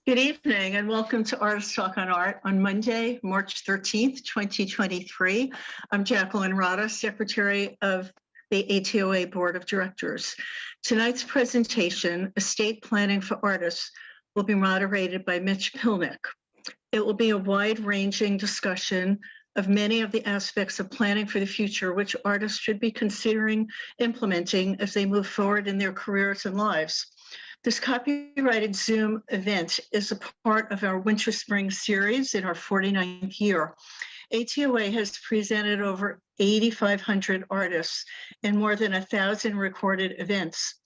Good evening and welcome to Artist Talk on Art on Monday, March 13th, 2023. I'm Jacqueline Rada, Secretary of the ATOA Board of Directors. Tonight's presentation, Estate Planning for Artists, will be moderated by Mitch Pilnick. It will be a wide-ranging discussion of many of the aspects of planning for the future which artists should be considering implementing as they move forward in their careers and lives. This copyrighted Zoom event is a part of our Winter Spring series in our 49th year. ATOA has presented over 8,500 artists and more than 1,000 recorded events.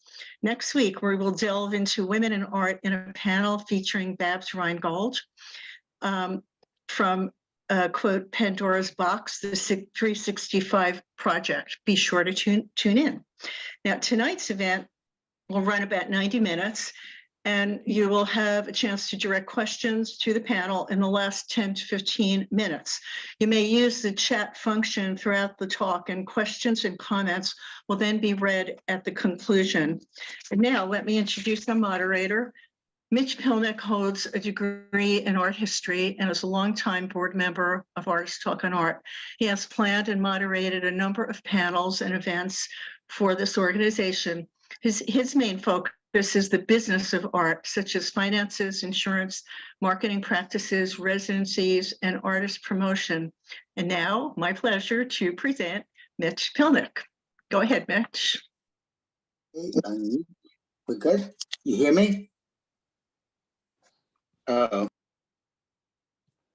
Next week, we will delve into women in art in a panel featuring Babs Reingold from quote, Pandora's Box, the 365 Project. Be sure to tune in. Now, tonight's event will run about 90 minutes, and you will have a chance to direct questions to the panel in the last 10 to 15 minutes. You may use the chat function throughout the talk, and questions and comments will then be read at the conclusion. And now let me introduce the moderator. Mitch Pilnick holds a degree in art history and is a longtime board member of Artist Talk on Art. He has planned and moderated a number of panels and events for this organization. His main focus is the business of art, such as finances, insurance, marketing practices, residencies, and artist promotion. And now, my pleasure to present Mitch Pilnick. Go ahead, Mitch. We're good? You hear me?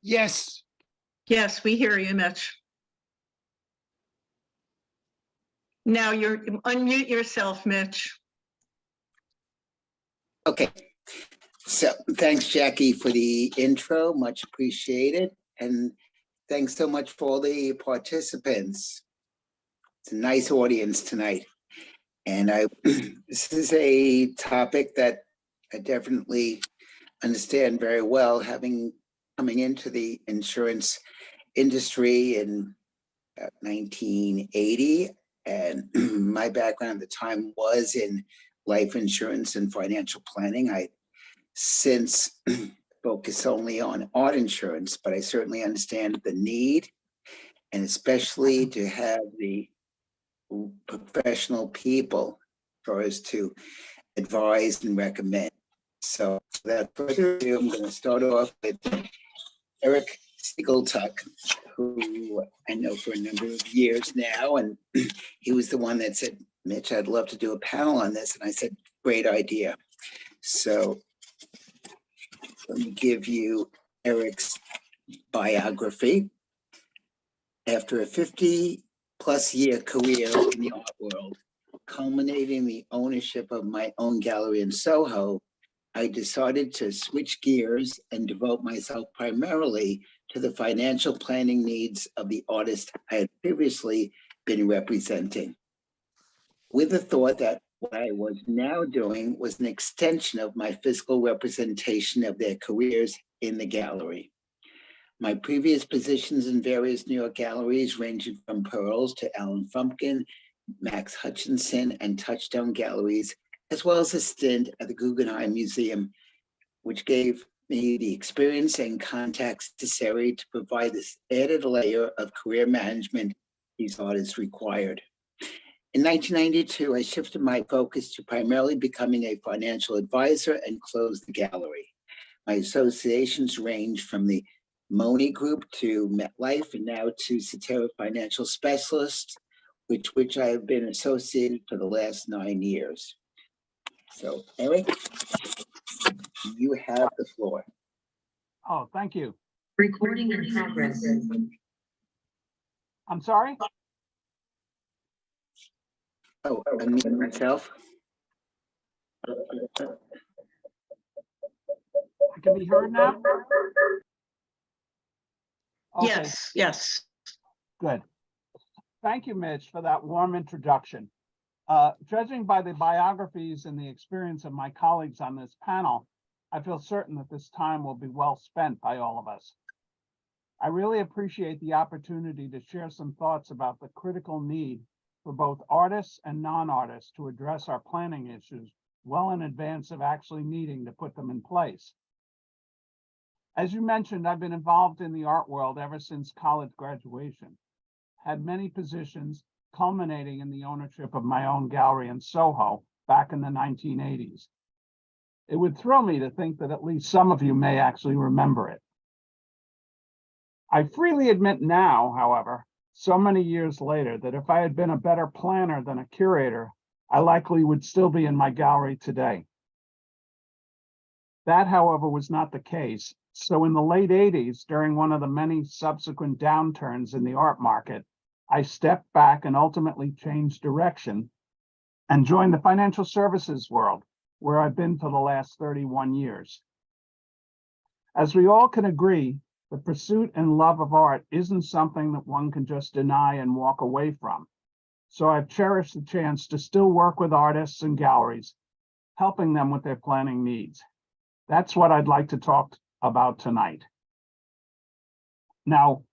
Yes. Yes, we hear you, Mitch. Now you're unmute yourself, Mitch. Okay. So thanks, Jackie, for the intro. Much appreciated. And thanks so much for all the participants. It's a nice audience tonight. And this is a topic that I definitely understand very well, coming into the insurance industry in 1980. And my background at the time was in life insurance and financial planning. I since focus only on art insurance, but I certainly understand the need, and especially to have the professional people for us to advise and recommend. So without further ado, I'm going to start off with Eric Siegeltuch, who I know for a number of years now, and he was the one that said, Mitch, I'd love to do a panel on this. And I said, great idea. So let me give you Eric's biography. After a 50-plus year career in the art world, culminating the ownership of my own gallery in Soho, I decided to switch gears and devote myself primarily to the financial planning needs of the artist I had previously been representing, with the thought that what I was now doing was an extension of my physical representation of their careers in the gallery. My previous positions in various New York galleries, ranging from Pearls to Alan Frumpkin, Max Hutchinson, and Touchstone Galleries, as well as a stint at the Guggenheim Museum, which gave me the experience and contacts necessary to provide this added layer of career management these artists required. In 1992, I shifted my focus to primarily becoming a financial advisor and closed the gallery. My associations range from the Moni Group to MetLife and now to Cetera Financial Specialists, which I have been associated for the last 9 years. So, Eric, you have the floor. Oh, thank you. Recording in progress. I'm sorry? Oh, I'm muting myself. I can be heard now? Okay, Yes, yes. good. Thank you, Mitch, for that warm introduction. Judging by the biographies and the experience of my colleagues on this panel, I feel certain that this time will be well spent by all of us. I really appreciate the opportunity to share some thoughts about the critical need for both artists and non-artists to address our planning issues well in advance of actually needing to put them in place. As you mentioned, I've been involved in the art world ever since college graduation, had many positions culminating in the ownership of my own gallery in Soho back in the 1980s. It would thrill me to think that at least some of you may actually remember it. I freely admit now, however, so many years later, that if I had been a better planner than a curator, I likely would still be in my gallery today. That, however, was not the case. So in the late 80s, during one of the many subsequent downturns in the art market, I stepped back and ultimately changed direction and joined the financial services world, where I've been for the last 31 years. As we all can agree, the pursuit and love of art isn't something that one can just deny and walk away from. So I've cherished the chance to still work with artists and galleries, helping them with their planning needs. That's what I'd like to talk about tonight. Now,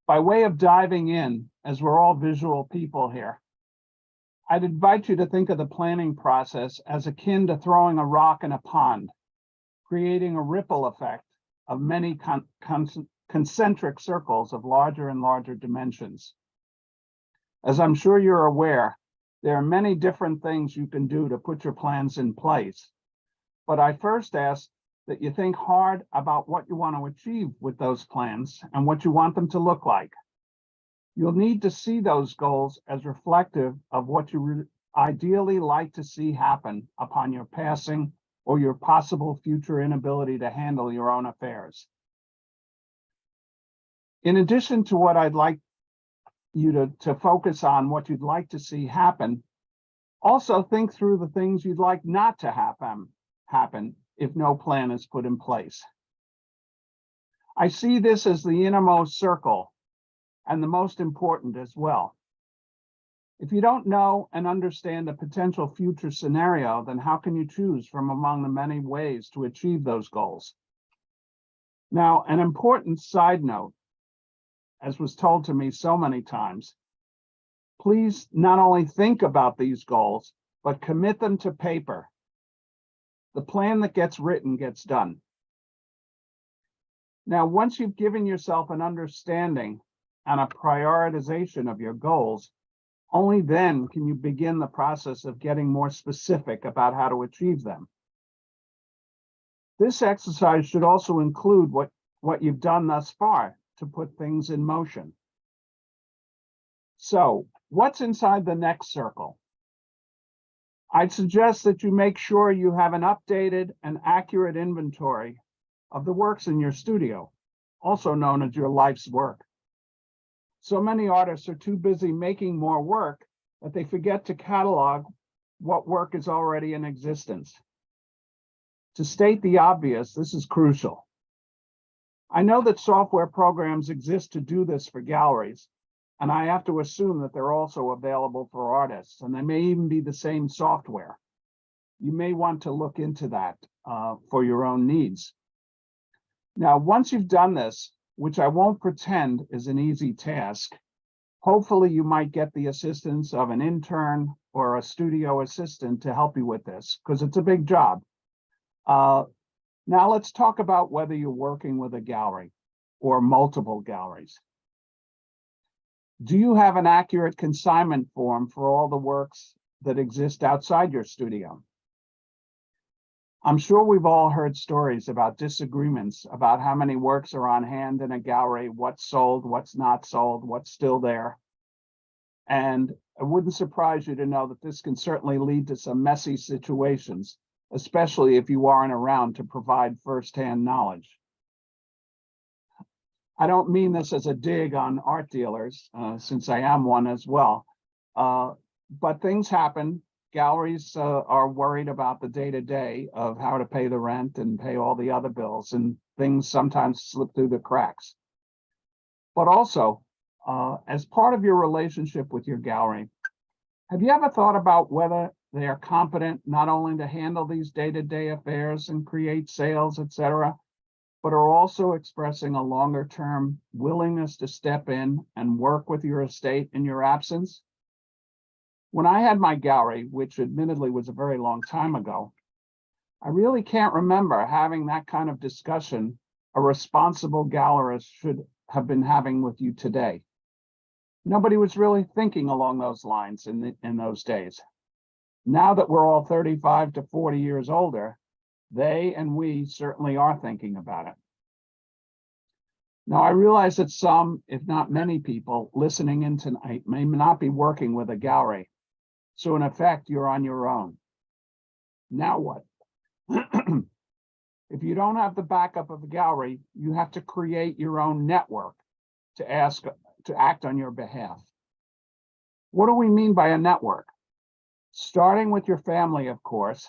by way of diving in, as we're all visual people here, I'd invite you to think of the planning process as akin to throwing a rock in a pond, creating a ripple effect of many concentric circles of larger and larger dimensions. As I'm sure you're aware, there are many different things you can do to put your plans in place. But I first ask that you think hard about what you want to achieve with those plans and what you want them to look like. You'll need to see those goals as reflective of what you ideally like to see happen upon your passing or your possible future inability to handle your own affairs. In addition to what I'd like you to focus on what you'd like to see happen, also think through the things you'd like not to happen if no plan is put in place. I see this as the innermost circle and the most important as well. If you don't know and understand a potential future scenario, then how can you choose from among the many ways to achieve those goals? Now, an important side note, as was told to me so many times, please not only think about these goals, but commit them to paper. The plan that gets written gets done. Now, once you've given yourself an understanding and a prioritization of your goals, only then can you begin the process of getting more specific about how to achieve them. This exercise should also include what you've done thus far to put things in motion. So, what's inside the next circle? I'd suggest that you make sure you have an updated and accurate inventory of the works in your studio, also known as your life's work. So many artists are too busy making more work that they forget to catalog what work is already in existence. To state the obvious, this is crucial. I know that software programs exist to do this for galleries, and I have to assume that they're also available for artists, and they may even be the same software. You may want to look into that for your own needs. Now, once you've done this, which I won't pretend is an easy task, hopefully you might get the assistance of an intern or a studio assistant to help you with this, because it's a big job. Now let's talk about whether you're working with a gallery or multiple galleries. Do you have an accurate consignment form for all the works that exist outside your studio? I'm sure we've all heard stories about disagreements about how many works are on hand in a gallery, what's sold, what's not sold, what's still there. And it wouldn't surprise you to know that this can certainly lead to some messy situations, especially if you aren't around to provide firsthand knowledge. I don't mean this as a dig on art dealers, since I am one as well, but things happen. Galleries are worried about the day-to-day of how to pay the rent and pay all the other bills, and things sometimes slip through the cracks. But also, as part of your relationship with your gallery, have you ever thought about whether they are competent not only to handle these day-to-day affairs and create sales, etc., but are also expressing a longer-term willingness to step in and work with your estate in your absence? When I had my gallery, which admittedly was a very long time ago, I really can't remember having that kind of discussion a responsible gallerist should have been having with you today. Nobody was really thinking along those lines in those days. Now that we're all 35 to 40 years older, they and we certainly are thinking about it. Now, I realize that some, if not many people listening in tonight may not be working with a gallery. So in effect, you're on your own. Now what? If you don't have the backup of a gallery, you have to create your own network to act on your behalf. What do we mean by a network? Starting with your family, of course,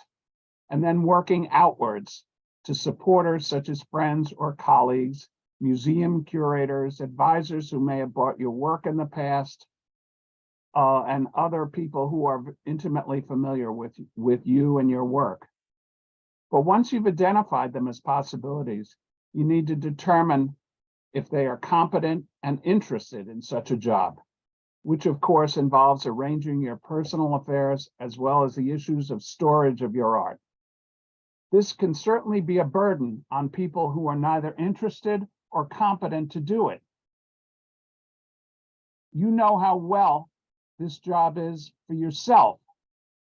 and then working outwards to supporters such as friends or colleagues, museum curators, advisors who may have bought your work in the past, and other people who are intimately familiar with you and your work. But once you've identified them as possibilities, you need to determine if they are competent and interested in such a job, which of course involves arranging your personal affairs as well as the issues of storage of your art. This can certainly be a burden on people who are neither interested or competent to do it. You know how well this job is for yourself.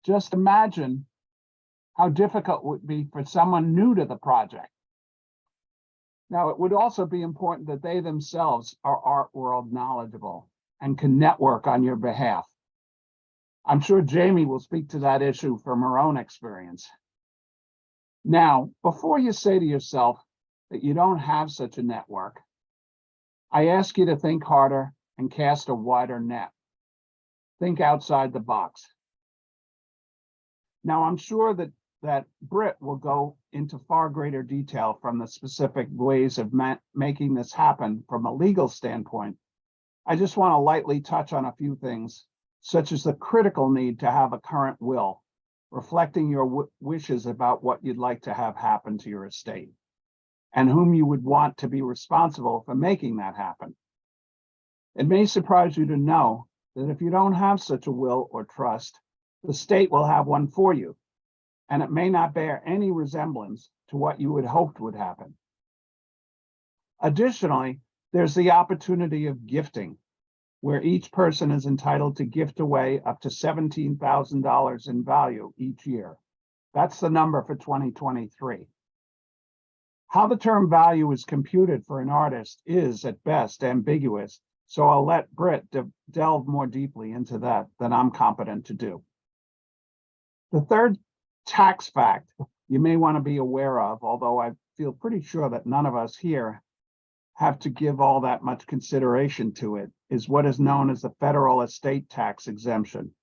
Just imagine how difficult it would be for someone new to the project. Now, it would also be important that they themselves are art world knowledgeable and can network on your behalf. I'm sure Jamie will speak to that issue from her own experience. Now, before you say to yourself that you don't have such a network, I ask you to think harder and cast a wider net. Think outside the box. Now, I'm sure that Britt will go into far greater detail from the specific ways of making this happen from a legal standpoint. I just want to lightly touch on a few things, such as the critical need to have a current will, reflecting your wishes about what you'd like to have happen to your estate, and whom you would want to be responsible for making that happen. It may surprise you to know that if you don't have such a will or trust, the state will have one for you, and it may not bear any resemblance to what you had hoped would happen. Additionally, there's the opportunity of gifting, where each person is entitled to gift away up to $17,000 in value each year. That's the number for 2023. How the term value is computed for an artist is, at best, ambiguous, so I'll let Britt delve more deeply into that than I'm competent to do. The third tax fact you may want to be aware of, although I feel pretty sure that none of us here have to give all that much consideration to it, is what is known as the federal estate tax exemption,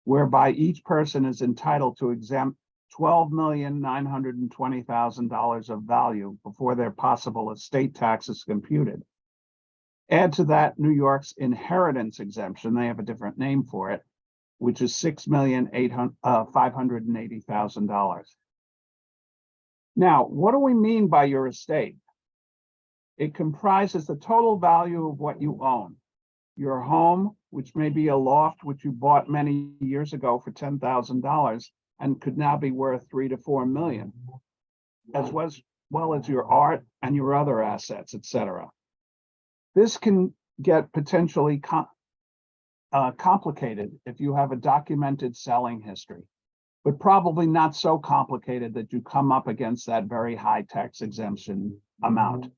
whereby each person is entitled to exempt $12,920,000 of value before their possible estate tax is computed. Add to that New York's inheritance exemption, they have a different name for it, which is $6,580,000. Now, what do we mean by your estate? It comprises the total value of what you own. Your home, which may be a loft which you bought many years ago for $10,000 and could now be worth $3 to $4 million, as well as your art and your other assets, etc. This can get potentially complicated if you have a documented selling history, but probably not so complicated that you come up against that very high tax exemption amount.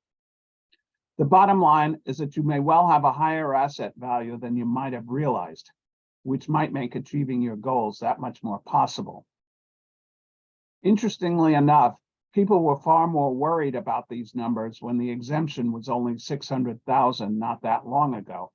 The bottom line is that you may well have a higher asset value than you might have realized, which might make achieving your goals that much more possible. Interestingly enough, people were far more worried about these numbers when the exemption was only $600,000 not that long ago.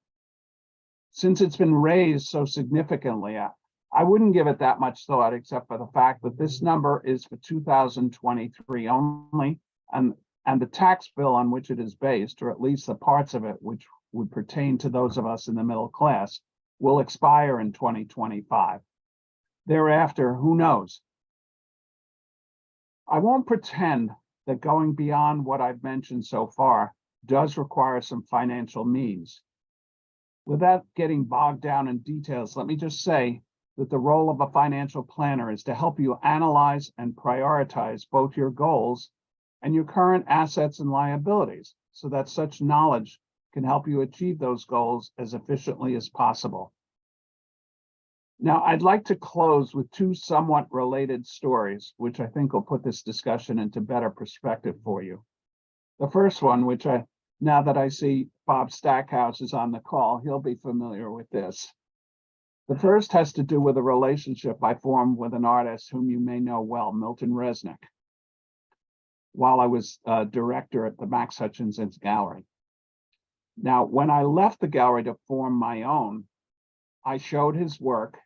Since it's been raised so significantly, I wouldn't give it that much thought, except for the fact that this number is for 2023 only, and the tax bill on which it is based, or at least the parts of it which would pertain to those of us in the middle class, will expire in 2025. Thereafter, who knows? I won't pretend that going beyond what I've mentioned so far does require some financial means. Without getting bogged down in details, let me just say that the role of a financial planner is to help you analyze and prioritize both your goals and your current assets and liabilities so that such knowledge can help you achieve those goals as efficiently as possible. Now, I'd like to close with two somewhat related stories, which I think will put this discussion into better perspective for you. The first one, which now that I see Bob Stackhouse is on the call, he'll be familiar with this. The first has to do with a relationship I formed with an artist whom you may know well, Milton Resnick, while I was director at the Max Hutchinson's Gallery. Now, when I left the gallery to form my own, I showed his work,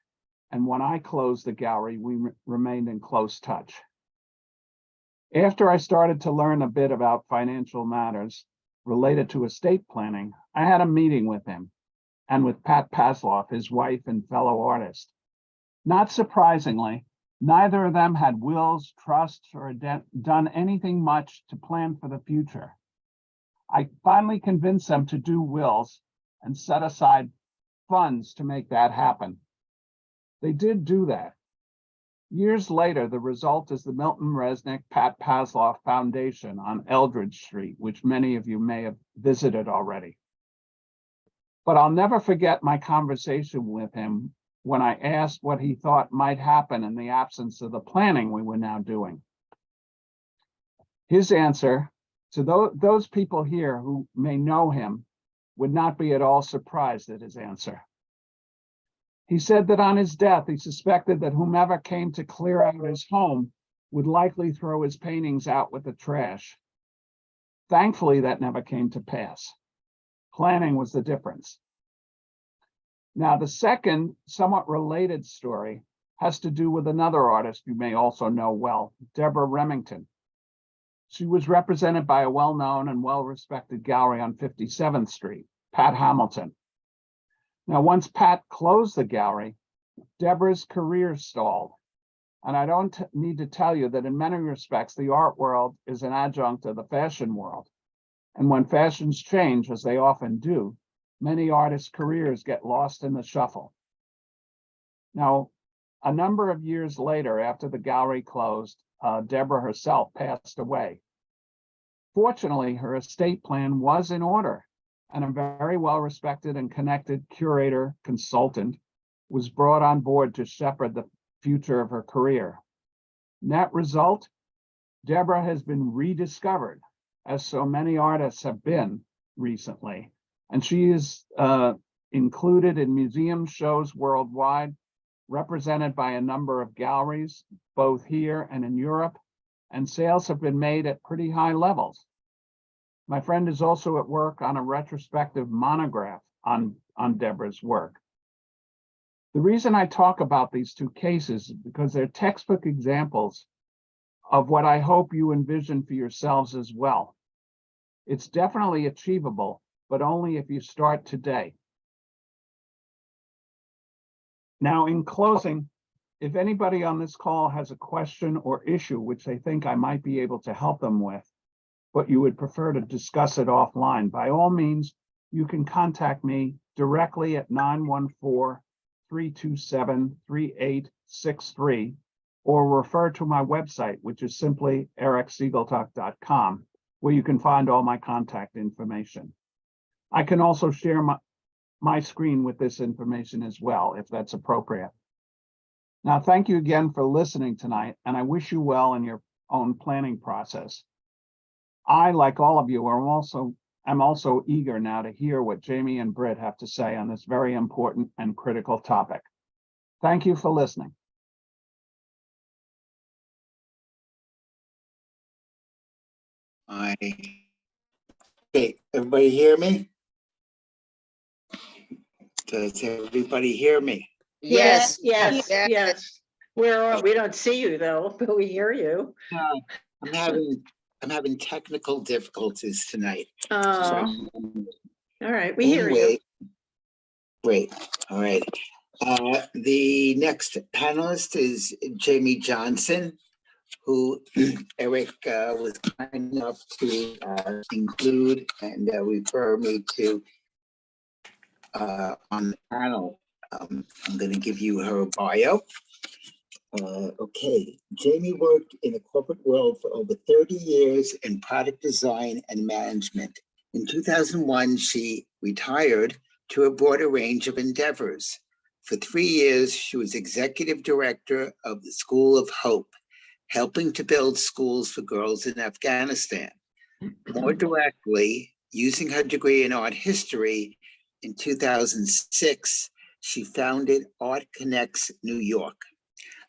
and when I closed the gallery, we remained in close touch. After I started to learn a bit about financial matters related to estate planning, I had a meeting with him and with Pat Pasloff, his wife and fellow artist. Not surprisingly, neither of them had wills, trusts, or done anything much to plan for the future. I finally convinced them to do wills and set aside funds to make that happen. They did do that. Years later, the result is the Milton Resnick Pat Pasloff Foundation on Eldridge Street, which many of you may have visited already. But I'll never forget my conversation with him when I asked what he thought might happen in the absence of the planning we were now doing. His answer, to those people here who may know him, would not be at all surprised at his answer. He said that on his death, he suspected that whomever came to clear out his home would likely throw his paintings out with the trash. Thankfully, that never came to pass. Planning was the difference. Now, the second, somewhat related story has to do with another artist you may also know well, Deborah Remington. She was represented by a well-known and well-respected gallery on 57th Street, Pat Hamilton. Now, once Pat closed the gallery, Deborah's career stalled. And I don't need to tell you that in many respects, the art world is an adjunct of the fashion world. And when fashions change, as they often do, many artists' careers get lost in the shuffle. Now, a number of years later, after the gallery closed, Deborah herself passed away. Fortunately, her estate plan was in order, and a very well-respected and connected curator consultant was brought on board to shepherd the future of her career. Net result, Deborah has been rediscovered, as so many artists have been recently, and she is included in museum shows worldwide, represented by a number of galleries, both here and in Europe, and sales have been made at pretty high levels. My friend is also at work on a retrospective monograph on Deborah's work. The reason I talk about these two cases is because they're textbook examples of what I hope you envision for yourselves as well. It's definitely achievable, but only if you start today. Now, in closing, if anybody on this call has a question or issue which they think I might be able to help them with, but you would prefer to discuss it offline, by all means, you can contact me directly at 914-327-3863, or refer to my website, which is simply ericsiegeltuch.com, where you can find all my contact information. I can also share my screen with this information as well, if that's appropriate. Now, thank you again for listening tonight, and I wish you well in your own planning process. I, like all of you, am also eager now to hear what Jamie and Britt have to say on this very important and critical topic. Thank you for listening. Okay, everybody hear me? Does everybody hear me? Yes, Yes. yes. We don't see you though, but we hear you. I'm having technical difficulties tonight. All right, we hear you. Anyway, great. All right. The next panelist is Jamie Johnson, who Eric was kind enough to include and refer me to on the panel. I'm going to give you her bio. Okay, Jamie worked in the corporate world for over 30 years in product design and management. In 2001, she retired to a broader range of endeavors. For 3 years, she was executive director of the School of Hope, helping to build schools for girls in Afghanistan. More directly, using her degree in art history, in 2006, she founded Art Connects New York,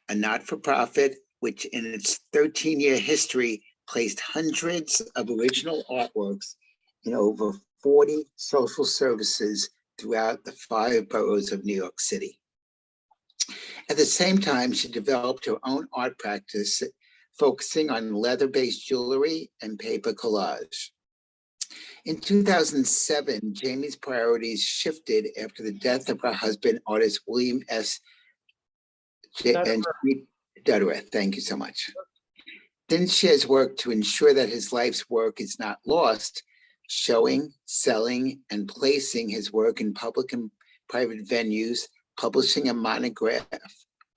a not-for-profit which in its 13-year history placed hundreds of original artworks in over 40 social services throughout the 5 boroughs of New York City. At the same time, she developed her own art practice, focusing on leather-based jewelry and paper collage. In 2007, Jamie's priorities shifted after the death of her husband, artist William S. Dutterer. Thank you so much. Since she has worked to ensure that his life's work is not lost, showing, selling, and placing his work in public and private venues, publishing a monograph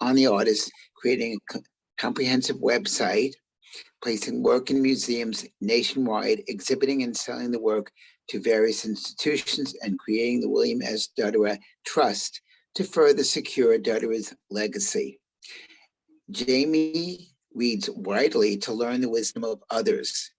on the artist, creating a comprehensive website, placing work in museums nationwide, exhibiting and selling the work to various institutions, and creating the William S. Dutterer Trust to further secure Dutterer's legacy. Jamie reads widely to learn the wisdom of others.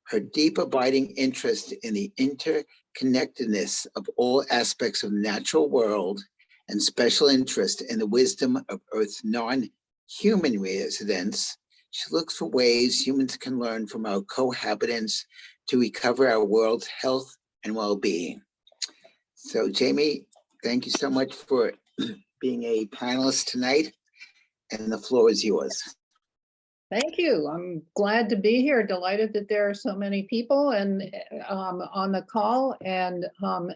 Her deep abiding interest in the interconnectedness of all aspects of the natural world and special interest in the wisdom of Earth's non-human residents, she looks for ways humans can learn from our cohabitants to recover our world's health and well-being. So Jamie, thank you so much for being a panelist tonight, and the floor is yours. Thank you. I'm glad to be here. Delighted that there are so many people and on the call. And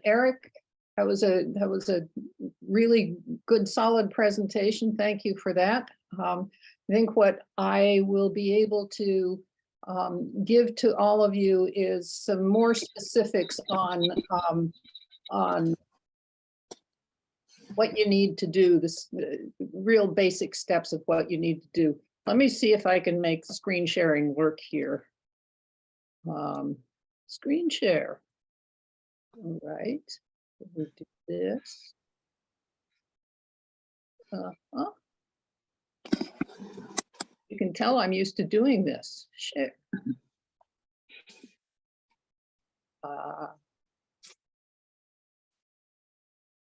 Eric, that was a really good, solid presentation. Thank you for that. I think what I will be able to give to all of you is some more specifics on what you need to do, this real basic steps of what you need to do. Let me see if I can make screen sharing work here. Screen share. All right, we'll do this. You can tell I'm used to doing this. Share.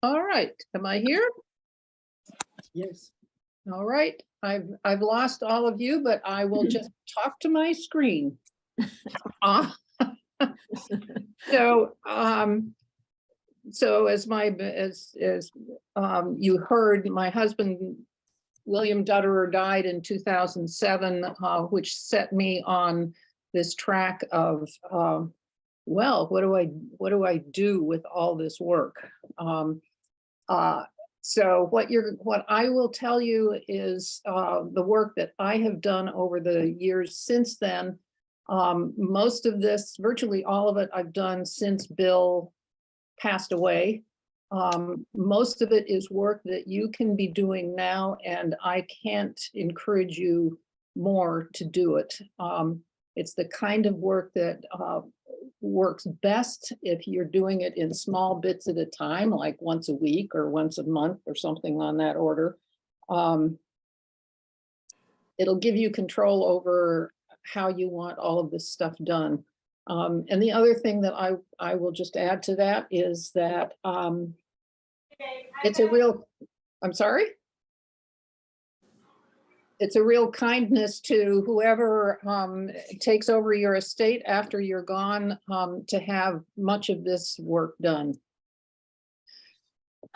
All right, am I here? Yes. All right, I've lost all of you, but I will just talk to my screen. So as you heard, my husband William Dutterer died in 2007, which set me on this track of well, what do I do with all this work? So what I will tell you is the work that I have done over the years since then. Most of this, virtually all of it, I've done since Bill passed away. Most of it is work that you can be doing now, and I can't encourage you more to do it. It's the kind of work that works best if you're doing it in small bits at a time, like once a week or once a month or something on that order. It'll give you control over how you want all of this stuff done. And the other thing that I will just add to that is that it's a real, I'm sorry? It's a real kindness to whoever takes over your estate after you're gone to have much of this work done.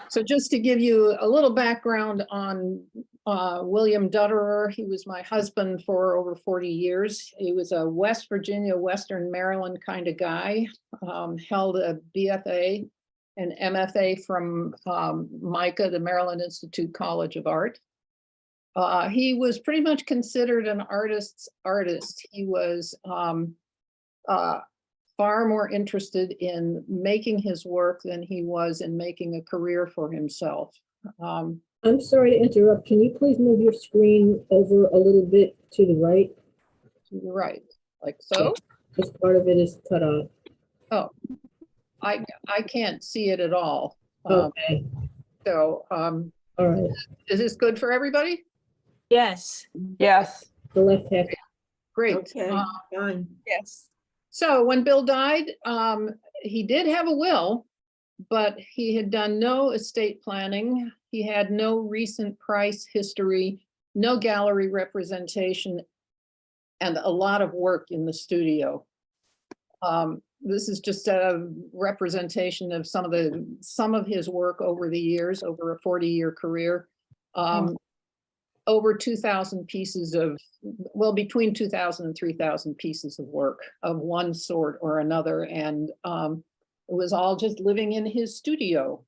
So just to give you a little background on William Dutterer, he was my husband for over 40 years. He was a West Virginia, Western Maryland kind of guy, held a BFA and MFA from MICA, the Maryland Institute College of Art. He was pretty much considered an artist's artist. He was far more interested in making his work than he was in making a career for himself. I'm sorry to interrupt. Can you please move your screen over a little bit to the right? To the right, like so. This part of it is cut off. Oh, I can't see it at all. Okay, So, all right. is this good for everybody? Yes. Yes. The left half. Great. Okay, fine. Yes. So when Bill died, he did have a will, but he had done no estate planning. He had no recent price history, no gallery representation, and a lot of work in the studio. This is just a representation of some of his work over the years, over a 40-year career. Over 2,000 pieces of, well, between 2,000 and 3,000 pieces of work of one sort or another. And it was all just living in his studio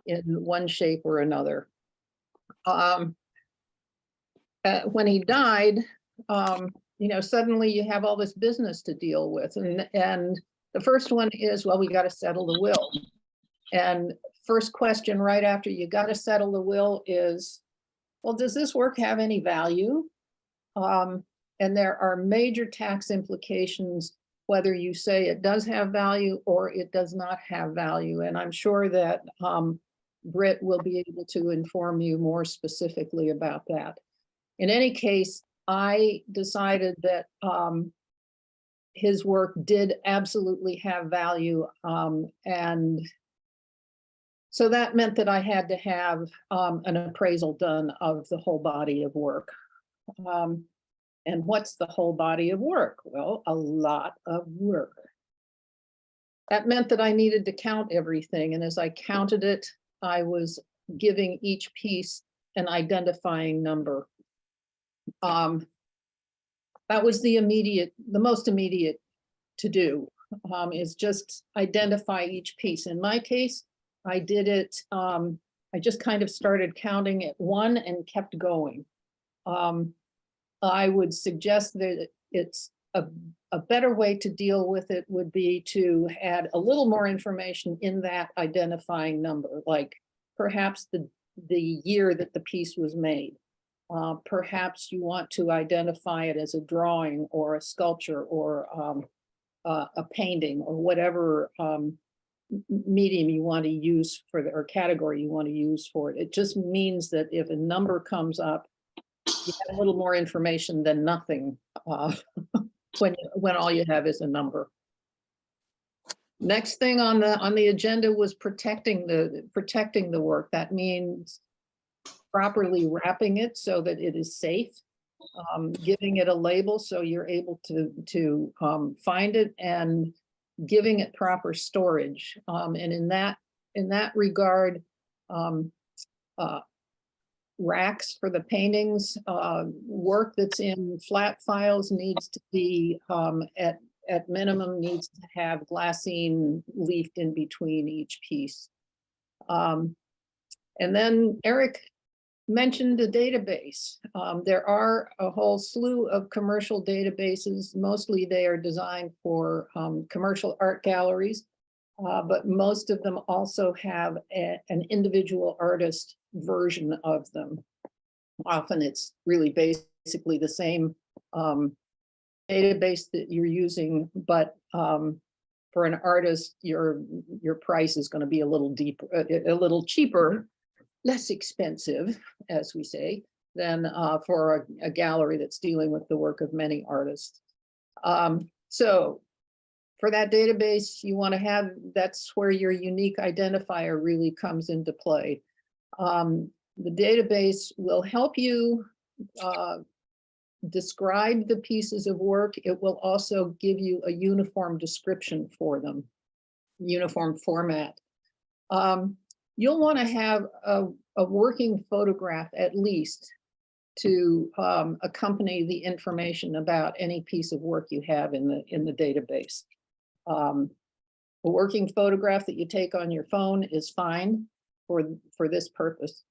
in one shape or another. When he died, you know, suddenly you have all this business to deal with. And the first one is, well, we got to settle the will. And first question right after you got to settle the will is, well, does this work have any value? And there are major tax implications, whether you say it does have value or it does not have value. And I'm sure that Britt will be able to inform you more specifically about that. In any case, I decided that his work did absolutely have value. And so that meant that I had to have an appraisal done of the whole body of work. And what's the whole body of work? Well, a lot of work. That meant that I needed to count everything. And as I counted it, I was giving each piece an identifying number. That was the most immediate to do, is just identify each piece. In my case, I did it, I just kind of started counting at one and kept going. I would suggest that it's a better way to deal with it would be to add a little more information in that identifying number, like perhaps the year that the piece was made. Perhaps you want to identify it as a drawing or a sculpture or a painting or whatever medium you want to use for the, or category you want to use for it. It just means that if a number comes up, you have a little more information than nothing when all you have is a number. Next thing on the agenda was protecting the work. That means properly wrapping it so that it is safe, giving it a label so you're able to find it, and giving it proper storage. And in that regard, racks for the paintings, work that's in flat files needs to be at minimum needs to have glassine leafed in between each piece. And then Eric mentioned a database. There are a whole slew of commercial databases. Mostly they are designed for commercial art galleries, but most of them also have an individual artist version of them. Often it's really basically the same database that you're using, but for an artist, your price is going to be a little deeper, a little cheaper, less expensive, as we say, than for a gallery that's dealing with the work of many artists. So for that database, you want to have, that's where your unique identifier really comes into play. The database will help you describe the pieces of work. It will also give you a uniform description for them, uniform format. You'll want to have a working photograph at least to accompany the information about any piece of work you have in the database. A working photograph that you take on your phone is fine for this purpose.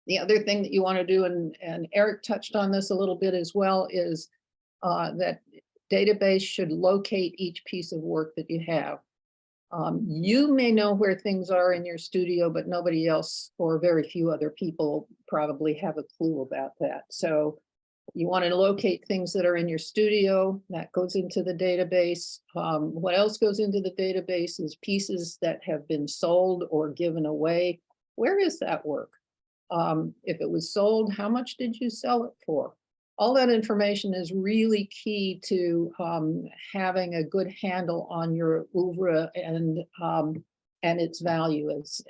The other thing that you want to do, and Eric touched on this a little bit as well, is that database should locate each piece of work that you have. You may know where things are in your studio, but nobody else or very few other people probably have a clue about that. So you want to locate things that are in your studio, that goes into the database. What else goes into the database is pieces that have been sold or given away. Where is that work? If it was sold, how much did you sell it for? All that information is really key to having a good handle on your oeuvre and its value as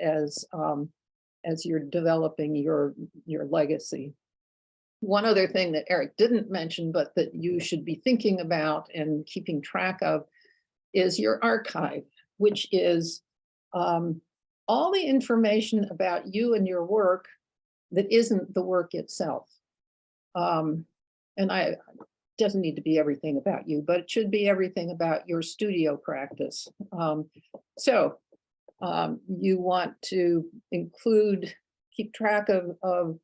you're developing your legacy. One other thing that Eric didn't mention, but that you should be thinking about and keeping track of is your archive, which is all the information about you and your work that isn't the work itself. And doesn't need to be everything about you, but it should be everything about your studio practice. You want to keep track of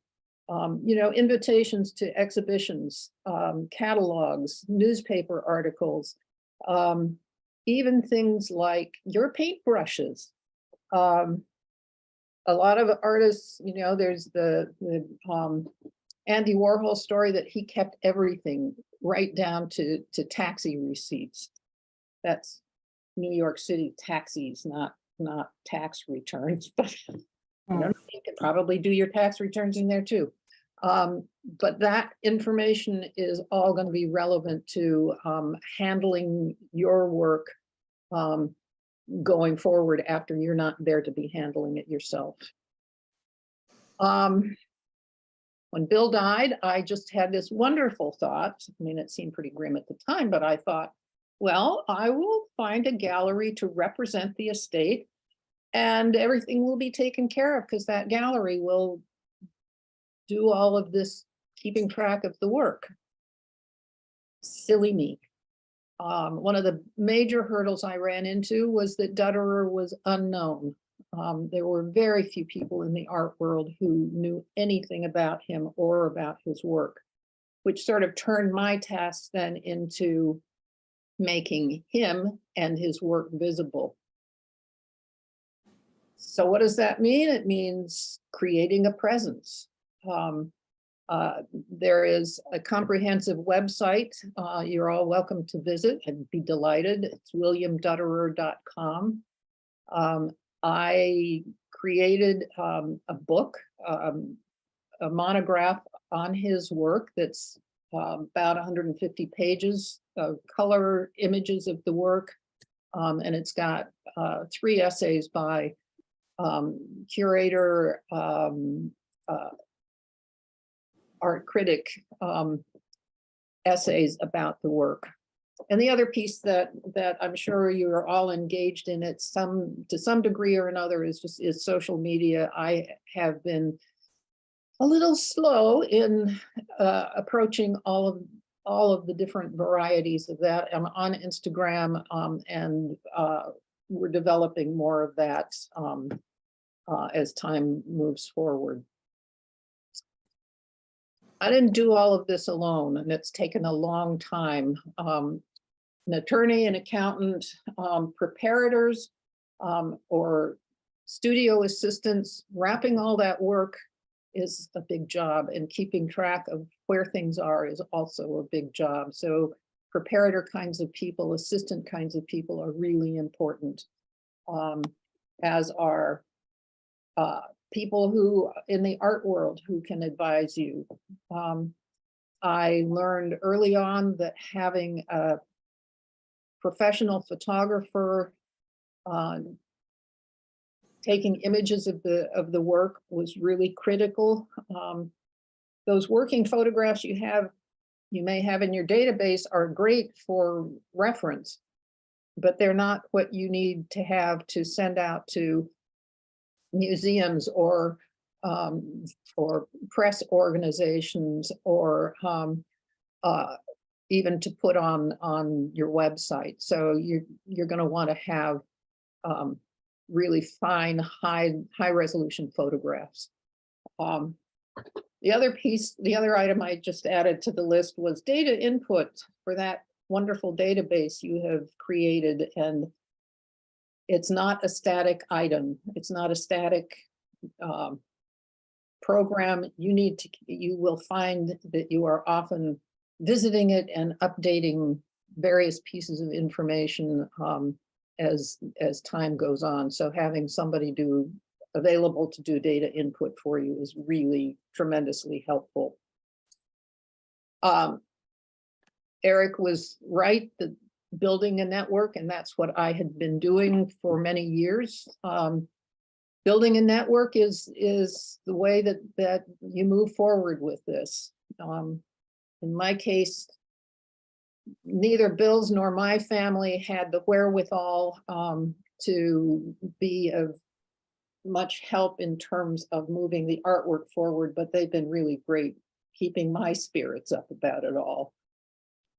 invitations to exhibitions, catalogs, newspaper articles, even things like your paintbrushes. A lot of artists, there's the Andy Warhol story that he kept everything right down to taxi receipts. That's New York City taxis, not tax returns, but you could probably do your tax returns in there too. But that information is all going to be relevant to handling your work going forward after you're not there to be handling it yourself. When Bill died, I just had this wonderful thought. I mean, it seemed pretty grim at the time, but I thought, well, I will find a gallery to represent the estate and everything will be taken care of because that gallery will do all of this keeping track of the work. Silly me. One of the major hurdles I ran into was that Dutterer was unknown. There were very few people in the art world who knew anything about him or about his work, which sort of turned my task then into making him and his work visible. So what does that mean? It means creating a presence. There is a comprehensive website. You're all welcome to visit. I'd be delighted. It's williamdutterer.com. I created a book, a monograph on his work that's about 150 pages of color images of the work. And it's got 3 essays by curator, art critic essays about the work. And the other piece that I'm sure you're all engaged in it to some degree or another is social media. I have been a little slow in approaching all of the different varieties of that. I'm on Instagram and we're developing more of that as time moves forward. I didn't do all of this alone, and it's taken a long time. An attorney, an accountant, preparators, or studio assistants, wrapping all that work is a big job, and keeping track of where things are is also a big job. So preparator kinds of people, assistant kinds of people are really important, as are people who in the art world who can advise you. I learned early on that having a professional photographer taking images of the work was really critical. Those working photographs you may have in your database are great for reference, but they're not what you need to have to send out to museums or press organizations or even to put on your website. So you're going to want to have really fine, high resolution photographs. The other item I just added to the list was data input for that wonderful database you have created. And It's not a static item. It's not a static program. You will find that you are often visiting it and updating various pieces of information as time goes on. So having somebody available to do data input for you is really tremendously helpful. Eric was right, that building a network, and that's what I had been doing for many years. Building a network is the way that you move forward with this. In my case, neither Bill's nor my family had the wherewithal to be of much help in terms of moving the artwork forward, but they've been really great keeping my spirits up about it all.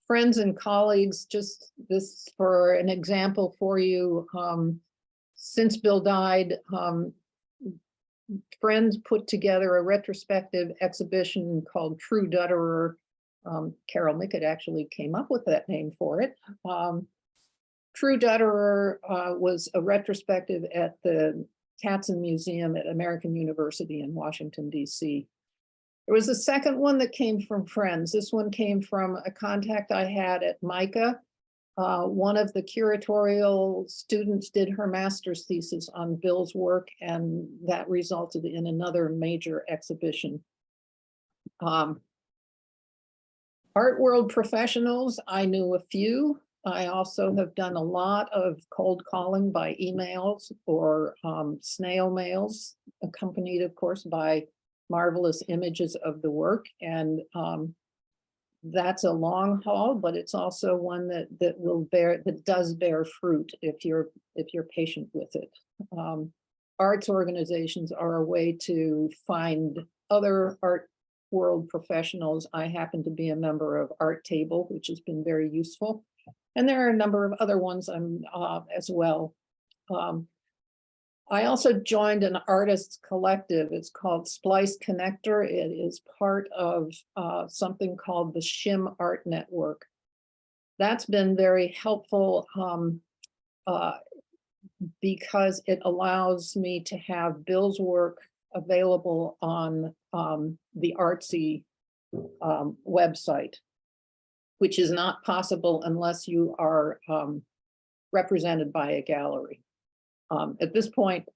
Friends and colleagues, just this for an example for you, since Bill died, friends put together a retrospective exhibition called True Dutterer. Carol Mickett actually came up with that name for it. True Dutterer was a retrospective at the Katzen Museum at American University in Washington, D.C. There was a second one that came from friends. This one came from a contact I had at MICA. One of the curatorial students did her master's thesis on Bill's work, and that resulted in another major exhibition. Art world professionals, I knew a few. I also have done a lot of cold calling by emails or snail mails, accompanied, of course, by marvelous images of the work. And that's a long haul, but it's also one that does bear fruit if you're patient with it. Arts organizations are a way to find other art world professionals. I happen to be a member of Art Table, which has been very useful. And there are a number of other ones as well. I also joined an artists collective. It's called Splice Connector. It is part of something called the Shim Art Network. That's been very helpful because it allows me to have Bill's work available on the Artsy website, which is not possible unless you are represented by a gallery. At this point,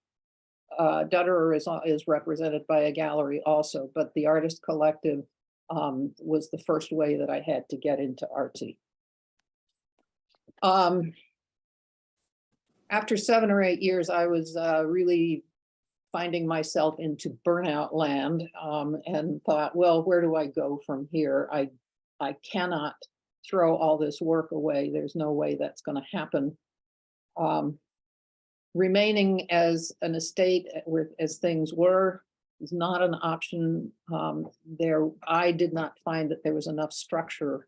Dutterer is represented by a gallery also, but the Artist Collective was the first way that I had to get into Artsy. After 7 or 8 years, I was really finding myself into burnout land and thought, well, where do I go from here? I cannot throw all this work away. There's no way that's going to happen. Remaining as an estate as things were is not an option. I did not find that there was enough structure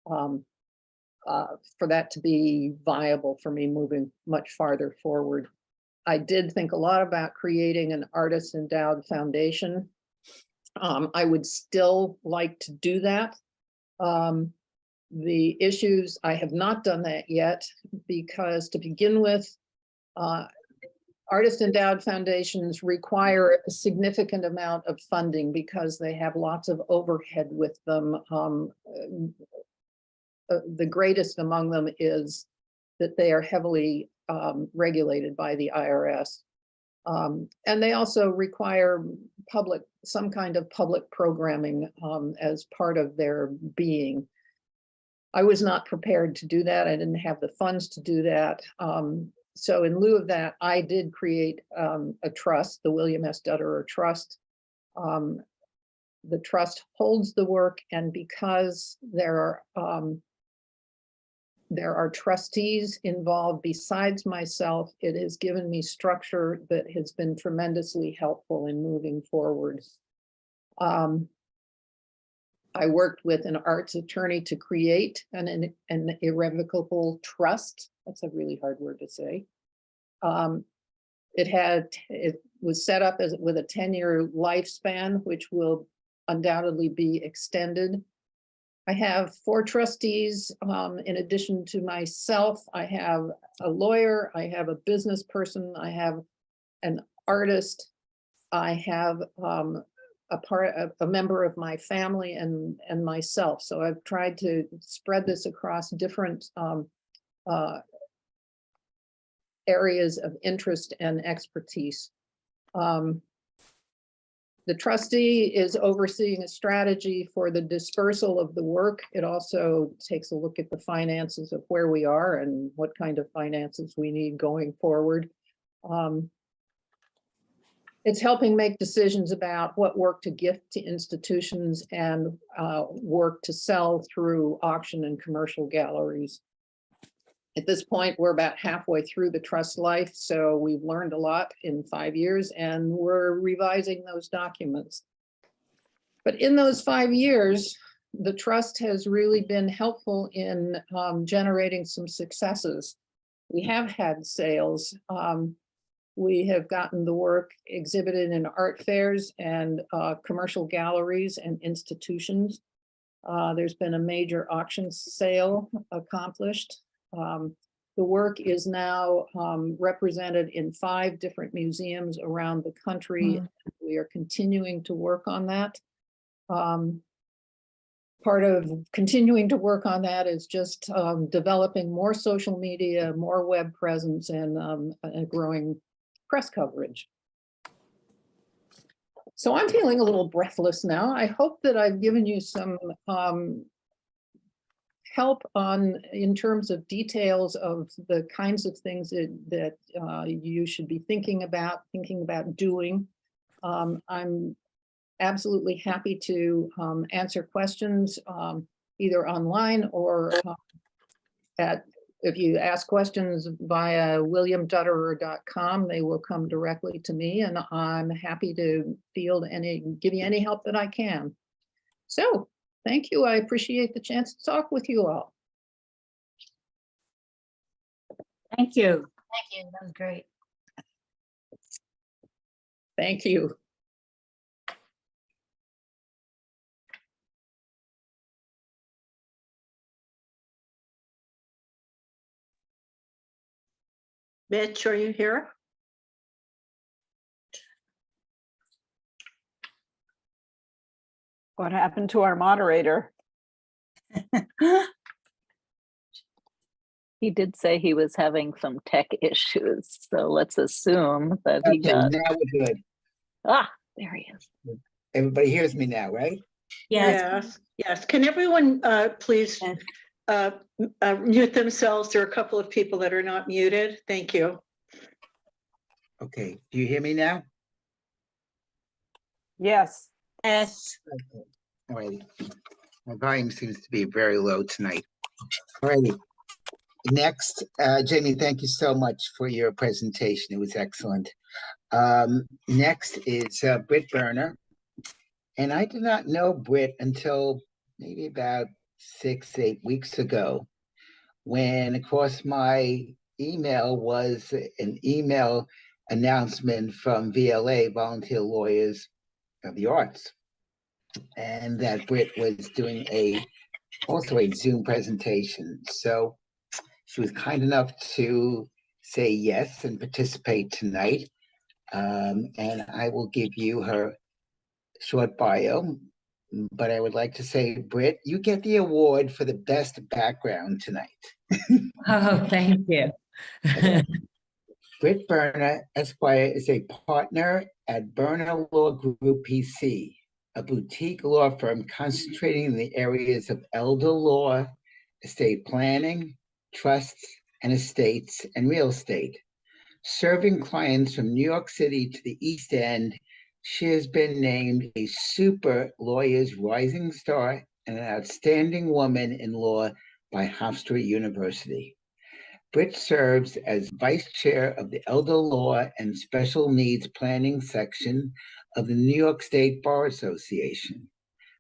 for that to be viable for me moving much farther forward. I did think a lot about creating an artist endowed foundation. I would still like to do that. The issues, I have not done that yet because to begin with, artist endowed foundations require a significant amount of funding because they have lots of overhead with them. The greatest among them is that they are heavily regulated by the IRS. And they also require some kind of public programming as part of their being. I was not prepared to do that. I didn't have the funds to do that. So in lieu of that, I did create a trust, the William S. Dutterer Trust. The trust holds the work, and because there are trustees involved besides myself, it has given me structure that has been tremendously helpful in moving forward. I worked with an arts attorney to create an irrevocable trust. That's a really hard word to say. It was set up with a 10-year lifespan, which will undoubtedly be extended. I have 4 trustees. In addition to myself, I have a lawyer, I have a business person, I have an artist, I have a member of my family and myself. So I've tried to spread this across different areas of interest and expertise. The trustee is overseeing a strategy for the dispersal of the work. It also takes a look at the finances of where we are and what kind of finances we need going forward. It's helping make decisions about what work to gift to institutions and work to sell through auction and commercial galleries. At this point, we're about halfway through the trust life, so we've learned a lot in 5 years and we're revising those documents. But in those 5 years, the trust has really been helpful in generating some successes. We have had sales. We have gotten the work exhibited in art fairs and commercial galleries and institutions. There's been a major auction sale accomplished. The work is now represented in 5 different museums around the country. We are continuing to work on that. Part of continuing to work on that is just developing more social media, more web presence, and a growing press coverage. So I'm feeling a little breathless now. I hope that I've given you some help in terms of details of the kinds of things that you should be thinking about doing. I'm absolutely happy to answer questions either online or if you ask questions via williamdutterer.com, they will come directly to me, and I'm happy to give you any help that I can. So thank you. I appreciate the chance to talk with you all. Thank you. Thank you. That was great. Thank you. Mitch, are you here? What happened to our moderator? He did say he was having some tech issues, so let's assume that he Okay, got. now we're good. There he is. Everybody hears me now, right? Yes. Yes. Can everyone please Yes. mute themselves? There are a couple of people that are not muted. Thank you. Okay, do you hear me now? Yes. Yes. Okay. All righty. My volume seems to be very low tonight. All righty. Next, Jamie, thank you so much for your presentation. It was excellent. Next is Britt Berner. And I did not know Britt until maybe about 6-8 weeks ago, when across my email was an email announcement from VLA, Volunteer Lawyers of the Arts, and that Britt was doing also a Zoom presentation. So she was kind enough to say yes and participate tonight. And I will give you her short bio, but I would like to say, Britt, you get the award for the best background tonight. Oh, thank you. Britt Berner, Esquire, is a partner at Berner Law Group PC, a boutique law firm concentrating in the areas of elder law, estate planning, trusts, and estates, and real estate. Serving clients from New York City to the East End, she has been named a Super Lawyers Rising Star and an Outstanding Woman in Law by Hofstra University. Britt serves as Vice Chair of the Elder Law and Special Needs Planning section of the New York State Bar Association.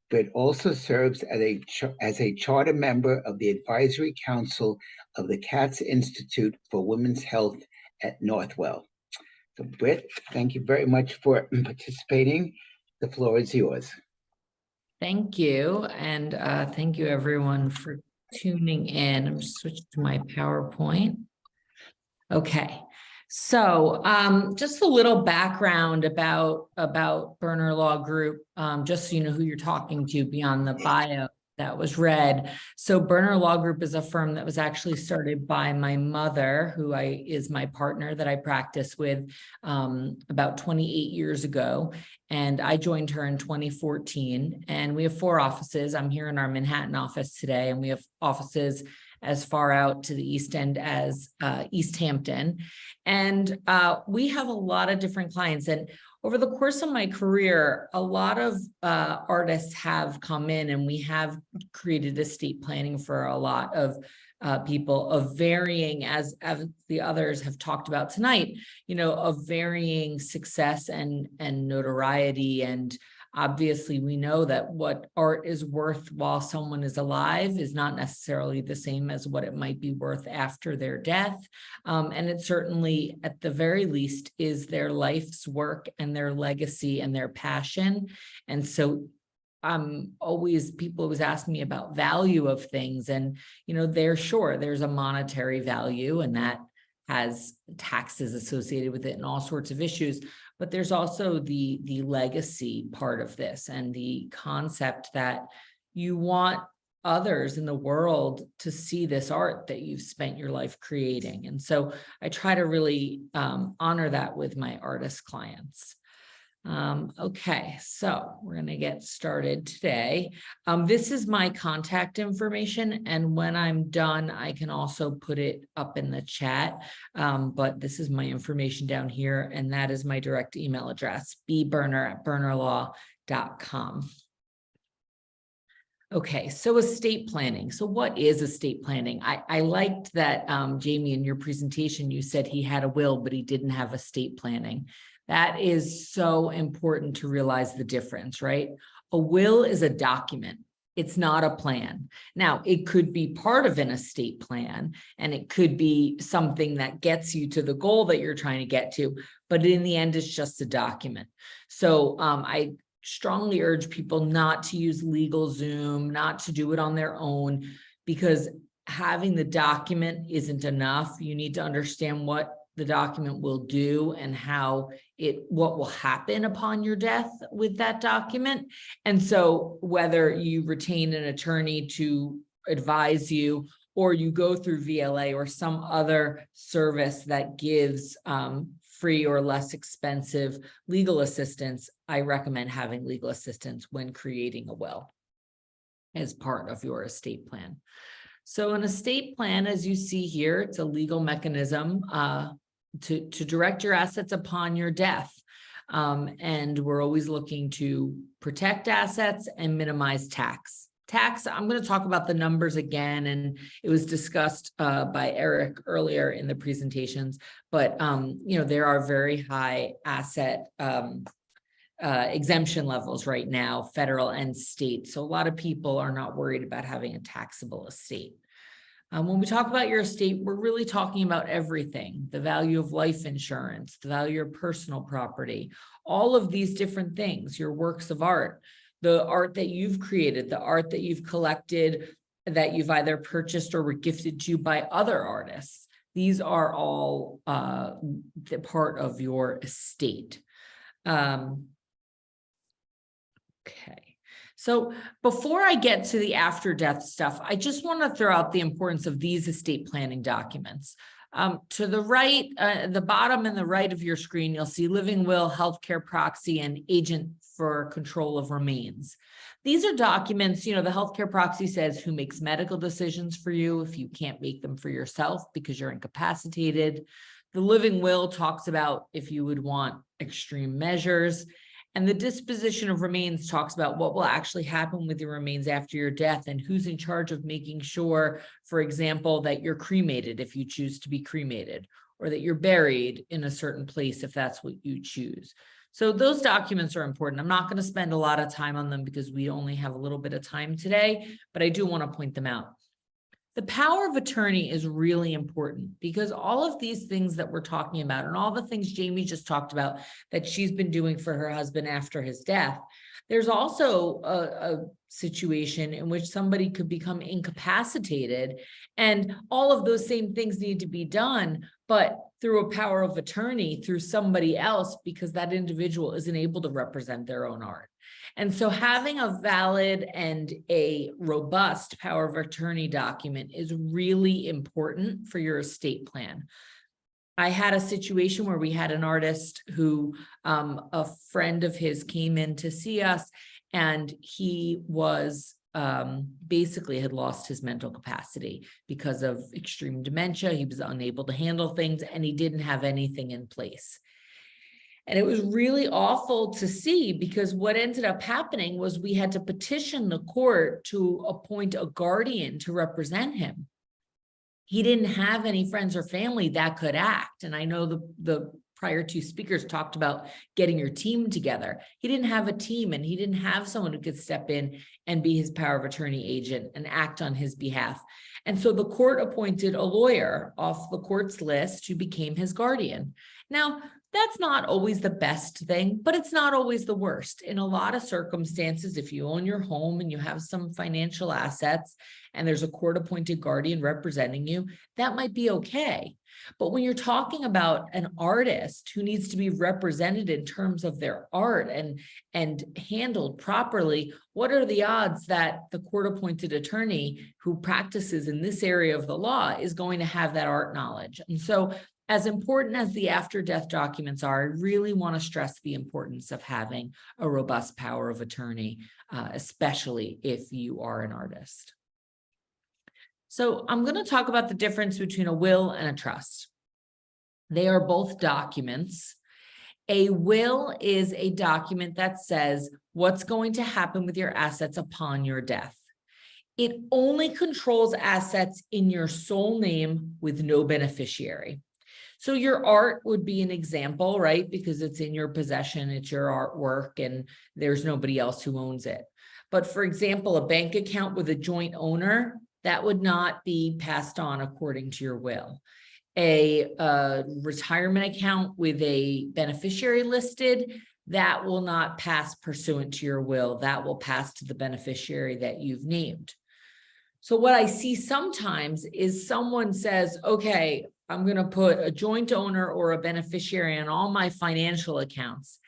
Britt also serves as a charter member of the Advisory Council of the Katz Institute for Women's Health at Northwell. So Britt, thank you very much for participating. The floor is yours. Thank you. And thank you everyone for tuning in. I'm just switching to my PowerPoint. Okay. So just a little background about Burner Law Group, just so you know who you're talking to beyond the bio that was read. So Burner Law Group is a firm that was actually started by my mother, who is my partner that I practice with about 28 years ago. And I joined her in 2014. And we have 4 offices. I'm here in our Manhattan office today, and we have offices as far out to the East End as East Hampton. And we have a lot of different clients. And over the course of my career, a lot of artists have come in, and we have created estate planning for a lot of people of varying, as the others have talked about tonight, you know, of varying success and notoriety. And obviously, we know that what art is worth while someone is alive is not necessarily the same as what it might be worth after their death. And it certainly, at the very least, is their life's work and their legacy and their passion. And so people always ask me about value of things, and, you know, there's a monetary value, and that has taxes associated with it and all sorts of issues. But there's also the legacy part of this, and the concept that you want others in the world to see this art that you've spent your life creating. And so I try to really honor that with my artist clients. Okay, so we're going to get started today. This is my contact information, and when I'm done, I can also put it up in the chat. But this is my information down here, and that is my direct email address, bburner@burnerlaw.com. Okay, so estate planning. So what is estate planning? I liked that, Jamie, in your presentation, you said he had a will, but he didn't have estate planning. That is so important to realize the difference, right? A will is a document. It's not a plan. Now, it could be part of an estate plan, and it could be something that gets you to the goal that you're trying to get to, but in the end, it's just a document. So I strongly urge people not to use LegalZoom, not to do it on their own, because having the document isn't enough. You need to understand what the document will do and what will happen upon your death with that document. And so whether you retain an attorney to advise you, or you go through VLA or some other service that gives free or less expensive legal assistance, I recommend having legal assistance when creating a will as part of your estate plan. So an estate plan, as you see here, it's a legal mechanism to direct your assets upon your death. And we're always looking to protect assets and minimize tax. I'm going to talk about the numbers again, and it was discussed by Eric earlier in the presentations, but you know, there are very high asset exemption levels right now, federal and state. So a lot of people are not worried about having a taxable estate. When we talk about your estate, we're really talking about everything: the value of life insurance, the value of personal property, all of these different things, your works of art, the art that you've created, the art that you've collected, that you've either purchased or were gifted to you by other artists. These are all the part of your estate. Okay. So before I get to the after death stuff, I just want to throw out the importance of these estate planning documents. To the right, the bottom and the right of your screen, you'll see living will, healthcare proxy, and agent for control of remains. These are documents, you know, the healthcare proxy says who makes medical decisions for you if you can't make them for yourself because you're incapacitated. The living will talks about if you would want extreme measures. And the disposition of remains talks about what will actually happen with your remains after your death and who's in charge of making sure, for example, that you're cremated if you choose to be cremated, or that you're buried in a certain place if that's what you choose. So those documents are important. I'm not going to spend a lot of time on them because we only have a little bit of time today, but I do want to point them out. The power of attorney is really important because all of these things that we're talking about and all the things Jamie just talked about that she's been doing for her husband after his death, There's also a situation in which somebody could become incapacitated, and all of those same things need to be done, but through a power of attorney, through somebody else, because that individual isn't able to represent their own art. And so having a valid and a robust power of attorney document is really important for your estate plan. I had a situation where we had an artist who, a friend of his came in to see us, and he was basically had lost his mental capacity because of extreme dementia. He was unable to handle things, and he didn't have anything in place. And it was really awful to see, because what ended up happening was we had to petition the court to appoint a guardian to represent him. He didn't have any friends or family that could act. And I know the prior two speakers talked about getting your team together. He didn't have a team, and he didn't have someone who could step in and be his power of attorney agent and act on his behalf. And so the court appointed a lawyer off the court's list who became his guardian. Now, that's not always the best thing, but it's not always the worst. In a lot of circumstances, if you own your home and you have some financial assets and there's a court-appointed guardian representing you, that might be okay. But when you're talking about an artist who needs to be represented in terms of their art and handled properly, what are the odds that the court-appointed attorney who practices in this area of the law is going to have that art knowledge? And so, as important as the after-death documents are, I really want to stress the importance of having a robust power of attorney, especially if you are an artist. So I'm going to talk about the difference between a will and a trust. They are both documents. A will is a document that says what's going to happen with your assets upon your death. It only controls assets in your sole name with no beneficiary. So your art would be an example, right? Because it's in your possession, it's your artwork, and there's nobody else who owns it. But for example, a bank account with a joint owner, that would not be passed on according to your will. A retirement account with a beneficiary listed, that will not pass pursuant to your will. That will pass to the beneficiary that you've named. So what I see sometimes is someone says, okay, I'm going to put a joint owner or a beneficiary on all my financial accounts.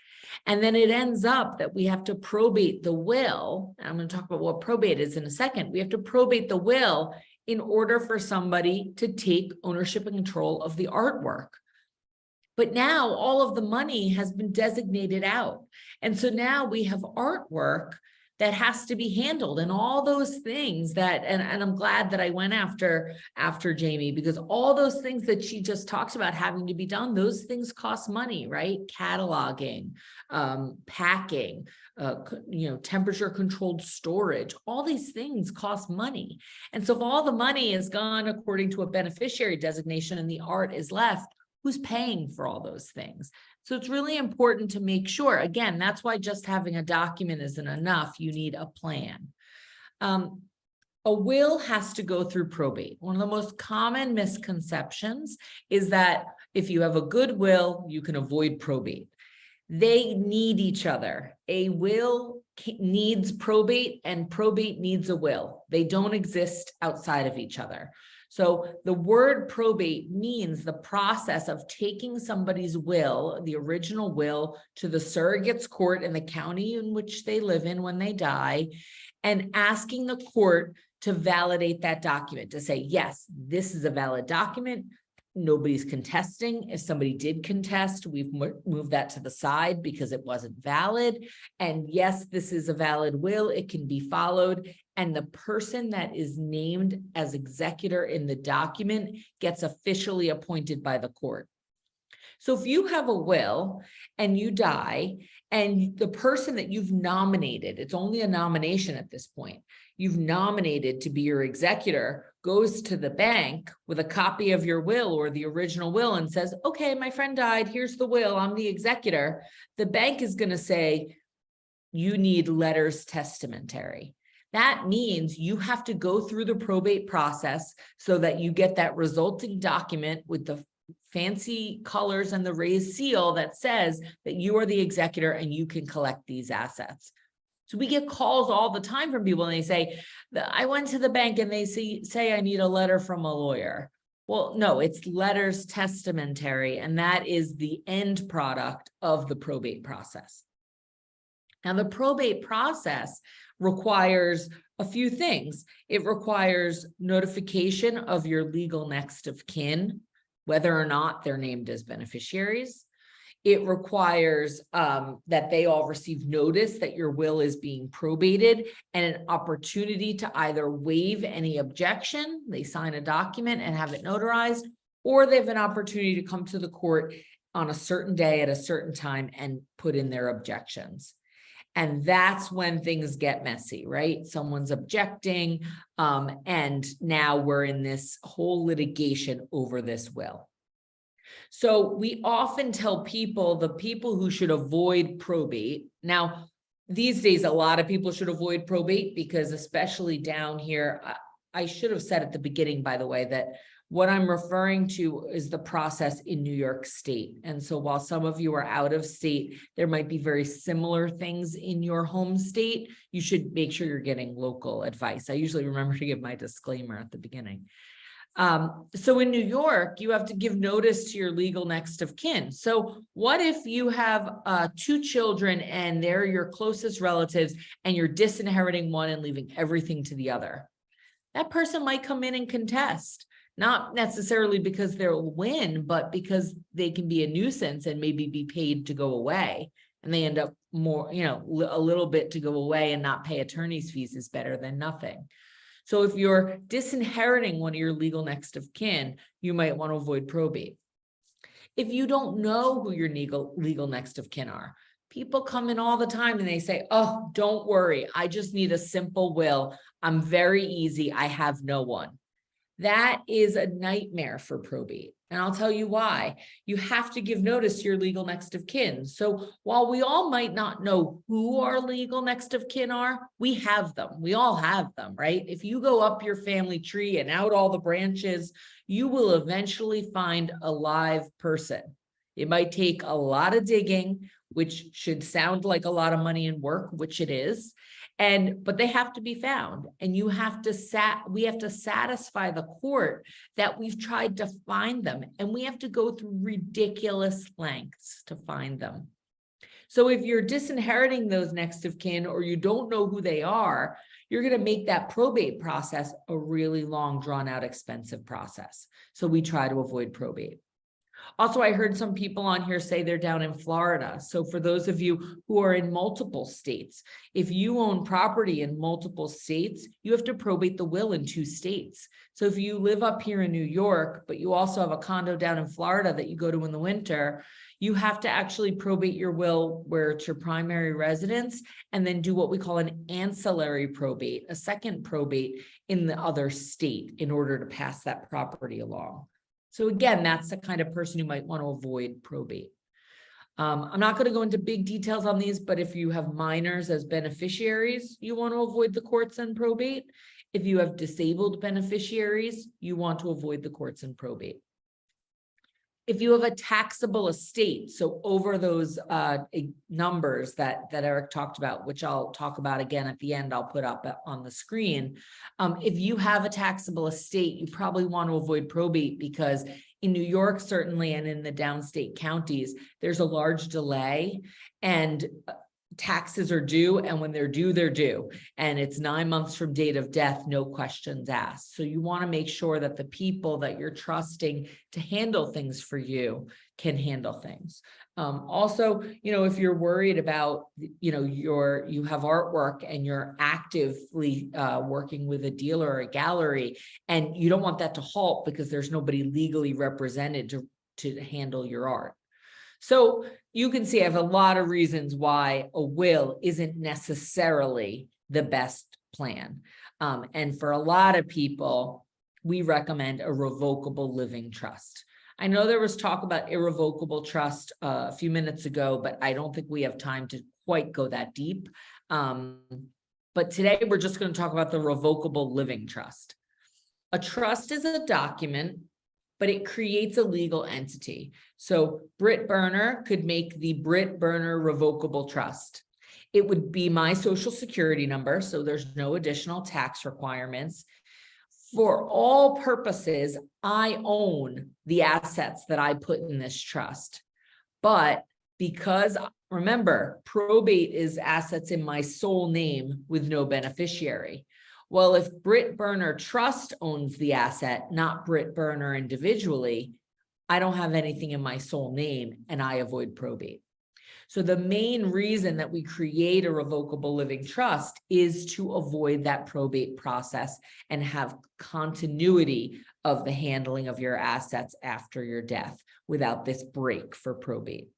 And then it ends up that we have to probate the will. And I'm going to talk about what probate is in a second. We have to probate the will in order for somebody to take ownership and control of the artwork. But now all of the money has been designated out. And so now we have artwork that has to be handled, and all those things that, and I'm glad that I went after Jamie, because all those things that she just talked about having to be done, those things cost money, right? Cataloging, packing, temperature controlled storage, all these things cost money. And so if all the money is gone according to a beneficiary designation and the art is left, who's paying for all those things? So it's really important to make sure, again, that's why just having a document isn't enough. You need a plan. A will has to go through probate. One of the most common misconceptions is that if you have a good will, you can avoid probate. They need each other. A will needs probate and probate needs a will. They don't exist outside of each other. So the word probate means the process of taking somebody's will, the original will, to the surrogate's court in the county in which they live in when they die, and asking the court to validate that document, to say, yes, this is a valid document. Nobody's contesting. If somebody did contest, we've moved that to the side because it wasn't valid. And yes, this is a valid will. It can be followed. And the person that is named as executor in the document gets officially appointed by the court. So if you have a will and you die, and the person that you've nominated, it's only a nomination at this point, you've nominated to be your executor, goes to the bank with a copy of your will or the original will and says, okay, my friend died, here's the will, I'm the executor. The bank is going to say, you need letters testamentary. That means you have to go through the probate process so that you get that resulting document with the fancy colors and the raised seal that says that you are the executor and you can collect these assets. So we get calls all the time from people and they say, I went to the bank and they say I need a letter from a lawyer. Well, no, it's letters testamentary, and that is the end product of the probate process. Now, the probate process requires a few things. It requires notification of your legal next of kin, whether or not they're named as beneficiaries. It requires that they all receive notice that your will is being probated and an opportunity to either waive any objection, they sign a document and have it notarized, or they have an opportunity to come to the court on a certain day at a certain time and put in their objections. And that's when things get messy, right? Someone's objecting, and now we're in this whole litigation over this will. So we often tell people, the people who should avoid probate. Now, these days, a lot of people should avoid probate because especially down here, I should have said at the beginning, by the way, that what I'm referring to is the process in New York State. And so while some of you are out of state, there might be very similar things in your home state. You should make sure you're getting local advice. I usually remember to give my disclaimer at the beginning. So in New York, you have to give notice to your legal next of kin. So what if you have 2 children and they're your closest relatives and you're disinheriting one and leaving everything to the other? That person might come in and contest, not necessarily because they'll win, but because they can be a nuisance and maybe be paid to go away. And they end up more, a little bit to go away and not pay attorney's fees is better than nothing. So if you're disinheriting one of your legal next of kin, you might want to avoid probate. If you don't know who your legal next of kin are, people come in all the time and they say, oh, don't worry, I just need a simple will. I'm very easy. I have no one. That is a nightmare for probate. And I'll tell you why. You have to give notice to your legal next of kin. So while we all might not know who our legal next of kin are, we have them. We all have them, right? If you go up your family tree and out all the branches, you will eventually find a live person. It might take a lot of digging, which should sound like a lot of money and work, which it is. But they have to be found, and we have to satisfy the court that we've tried to find them, and we have to go through ridiculous lengths to find them. So if you're disinheriting those next of kin or you don't know who they are, you're going to make that probate process a really long, drawn out, expensive process. So we try to avoid probate. Also, I heard some people on here say they're down in Florida. So for those of you who are in multiple states, if you own property in multiple states, you have to probate the will in 2 states. So if you live up here in New York, but you also have a condo down in Florida that you go to in the winter, you have to actually probate your will where it's your primary residence and then do what we call an ancillary probate, a second probate in the other state in order to pass that property along. So again, that's the kind of person who might want to avoid probate. I'm not going to go into big details on these, but if you have minors as beneficiaries, you want to avoid the courts and probate. If you have disabled beneficiaries, you want to avoid the courts and probate. If you have a taxable estate, so over those numbers that Eric talked about, which I'll talk about again at the end, I'll put up on the screen. If you have a taxable estate, you probably want to avoid probate because in New York, certainly, and in the downstate counties, there's a large delay and taxes are due, and when they're due, and it's 9 months from date of death, no questions asked. So you want to make sure that the people that you're trusting to handle things for you can handle things. Also, if you're worried about, you have artwork and you're actively working with a dealer or a gallery, and you don't want that to halt because there's nobody legally represented to handle your art. So you can see I have a lot of reasons why a will isn't necessarily the best plan. And for a lot of people, we recommend a revocable living trust. I know there was talk about irrevocable trust a few minutes ago, but I don't think we have time to quite go that deep. But today we're just going to talk about the revocable living trust. A trust is a document, but it creates a legal entity. So Britt Berner could make the Britt Berner Revocable Trust. It would be my social security number, so there's no additional tax requirements. For all purposes, I own the assets that I put in this trust. But because, remember, probate is assets in my sole name with no beneficiary. Well, if Britt Burner Trust owns the asset, not Britt Burner individually, I don't have anything in my sole name and I avoid probate. So the main reason that we create a revocable living trust is to avoid that probate process and have continuity of the handling of your assets after your death without this break for probate.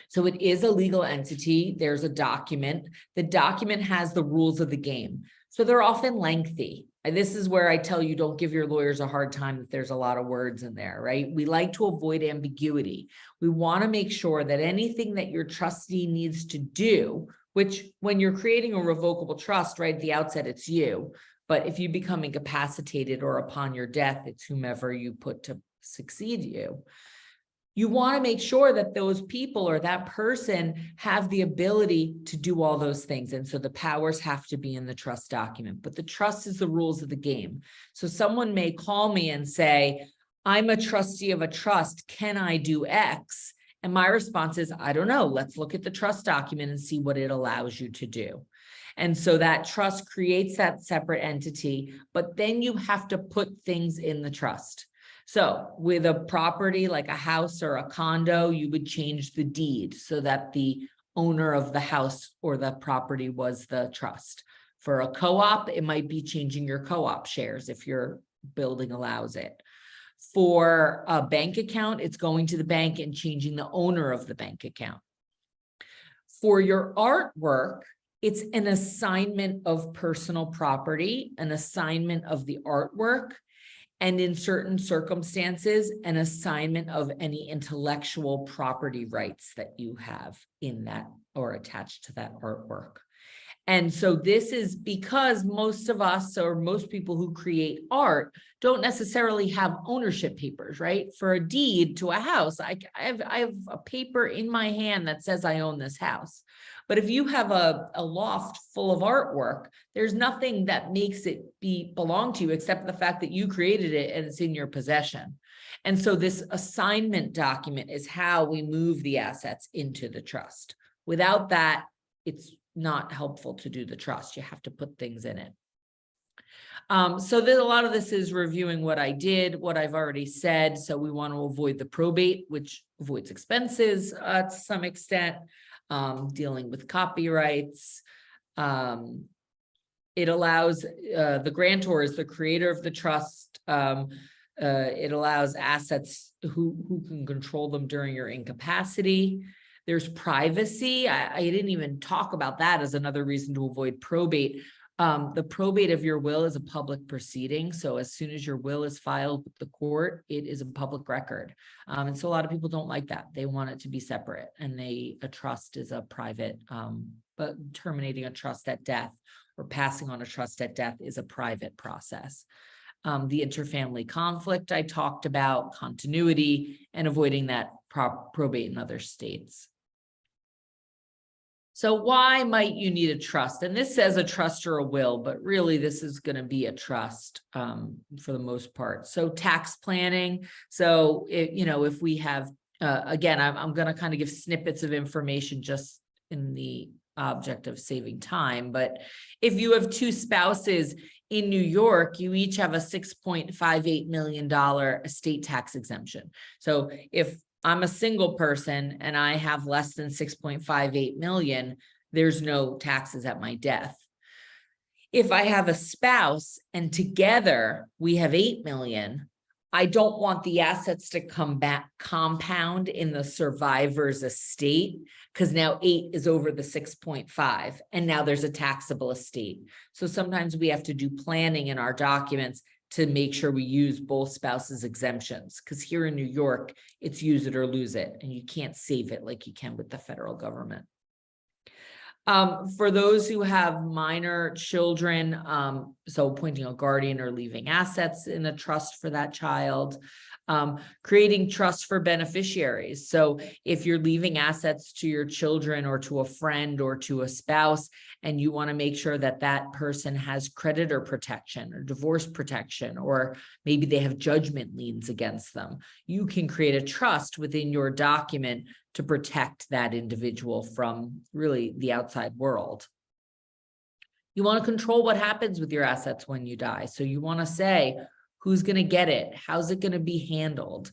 So it is a legal entity. There's a document. The document has the rules of the game. So they're often lengthy. And this is where I tell you, don't give your lawyers a hard time if there's a lot of words in there, right? We like to avoid ambiguity. We want to make sure that anything that your trustee needs to do, which when you're creating a revocable trust, right, at the outset, it's you. But if you become incapacitated or upon your death, it's whomever you put to succeed you. You want to make sure that those people or that person have the ability to do all those things. And so the powers have to be in the trust document, but the trust is the rules of the game. So someone may call me and say, I'm a trustee of a trust. Can I do X? And my response is, I don't know. Let's look at the trust document and see what it allows you to do. And so that trust creates that separate entity, but then you have to put things in the trust. So with a property like a house or a condo, you would change the deed so that the owner of the house or the property was the trust. For a co-op, it might be changing your co-op shares if your building allows it. For a bank account, it's going to the bank and changing the owner of the bank account. For your artwork, it's an assignment of personal property, an assignment of the artwork, and in certain circumstances, an assignment of any intellectual property rights that you have in that or attached to that artwork. And so this is because most of us or most people who create art don't necessarily have ownership papers, right? For a deed to a house, I have a paper in my hand that says I own this house. But if you have a loft full of artwork, there's nothing that makes it belong to you except the fact that you created it and it's in your possession. And so this assignment document is how we move the assets into the trust. Without that, it's not helpful to do the trust. You have to put things in it. So there's a lot of this is reviewing what I did, what I've already said. So we want to avoid the probate, which avoids expenses to some extent, dealing with copyrights. It allows the grantor is the creator of the trust. It allows assets who can control them during your incapacity. There's privacy. I didn't even talk about that as another reason to avoid probate. The probate of your will is a public proceeding. So as soon as your will is filed with the court, it is a public record. And so a lot of people don't like that. They want it to be separate, and a trust is a private, but terminating a trust at death or passing on a trust at death is a private process. The interfamily conflict I talked about, continuity, and avoiding that probate in other states. So why might you need a trust? And this says a trust or a will, but really this is going to be a trust for the most part. So tax planning. So, if we have, again, I'm going to kind of give snippets of information just in the object of saving time. But if you have two spouses in New York, you each have a $6.58 million estate tax exemption. So if I'm a single person and I have less than 6.58 million, there's no taxes at my death. If I have a spouse and together we have 8 million, I don't want the assets to come back compound in the survivor's estate, because now 8 is over the 6.5 and now there's a taxable estate. So sometimes we have to do planning in our documents to make sure we use both spouses' exemptions, because here in New York, it's use it or lose it, and you can't save it like you can with the federal government. For those who have minor children, so appointing a guardian or leaving assets in a trust for that child, creating trust for beneficiaries. So if you're leaving assets to your children or to a friend or to a spouse, and you want to make sure that that person has creditor protection or divorce protection, or maybe they have judgment liens against them, you can create a trust within your document to protect that individual from really the outside world. You want to control what happens with your assets when you die. So you want to say, who's going to get it? How's it going to be handled?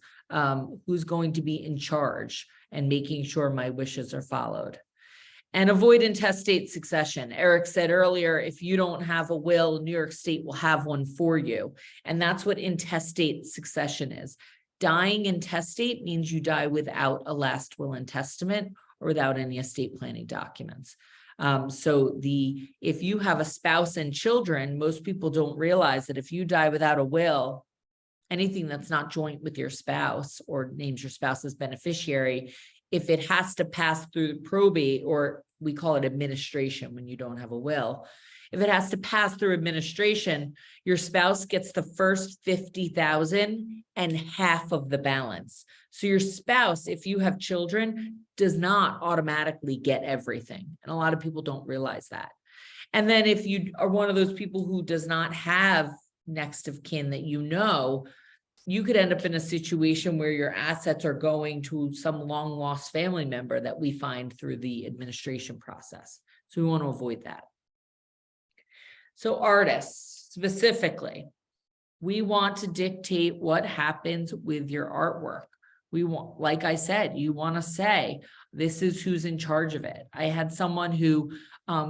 Who's going to be in charge, and making sure my wishes are followed. And avoid intestate succession. Eric said earlier, if you don't have a will, New York State will have one for you. And that's what intestate succession is. Dying intestate means you die without a last will and testament, or without any estate planning documents. If you have a spouse and children, most people don't realize that if you die without a will, anything that's not joint with your spouse or names your spouse as beneficiary, if it has to pass through the probate, or we call it administration when you don't have a will, if it has to pass through administration, your spouse gets the first 50,000 and half of the balance. So your spouse, if you have children, does not automatically get everything. And a lot of people don't realize that. And then if you are one of those people who does not have next of kin that you know, you could end up in a situation where your assets are going to some long lost family member that we find through the administration process. So we want to avoid that. So artists, specifically, we want to dictate what happens with your artwork. We want, like I said, you want to say, this is who's in charge of it. I had someone who,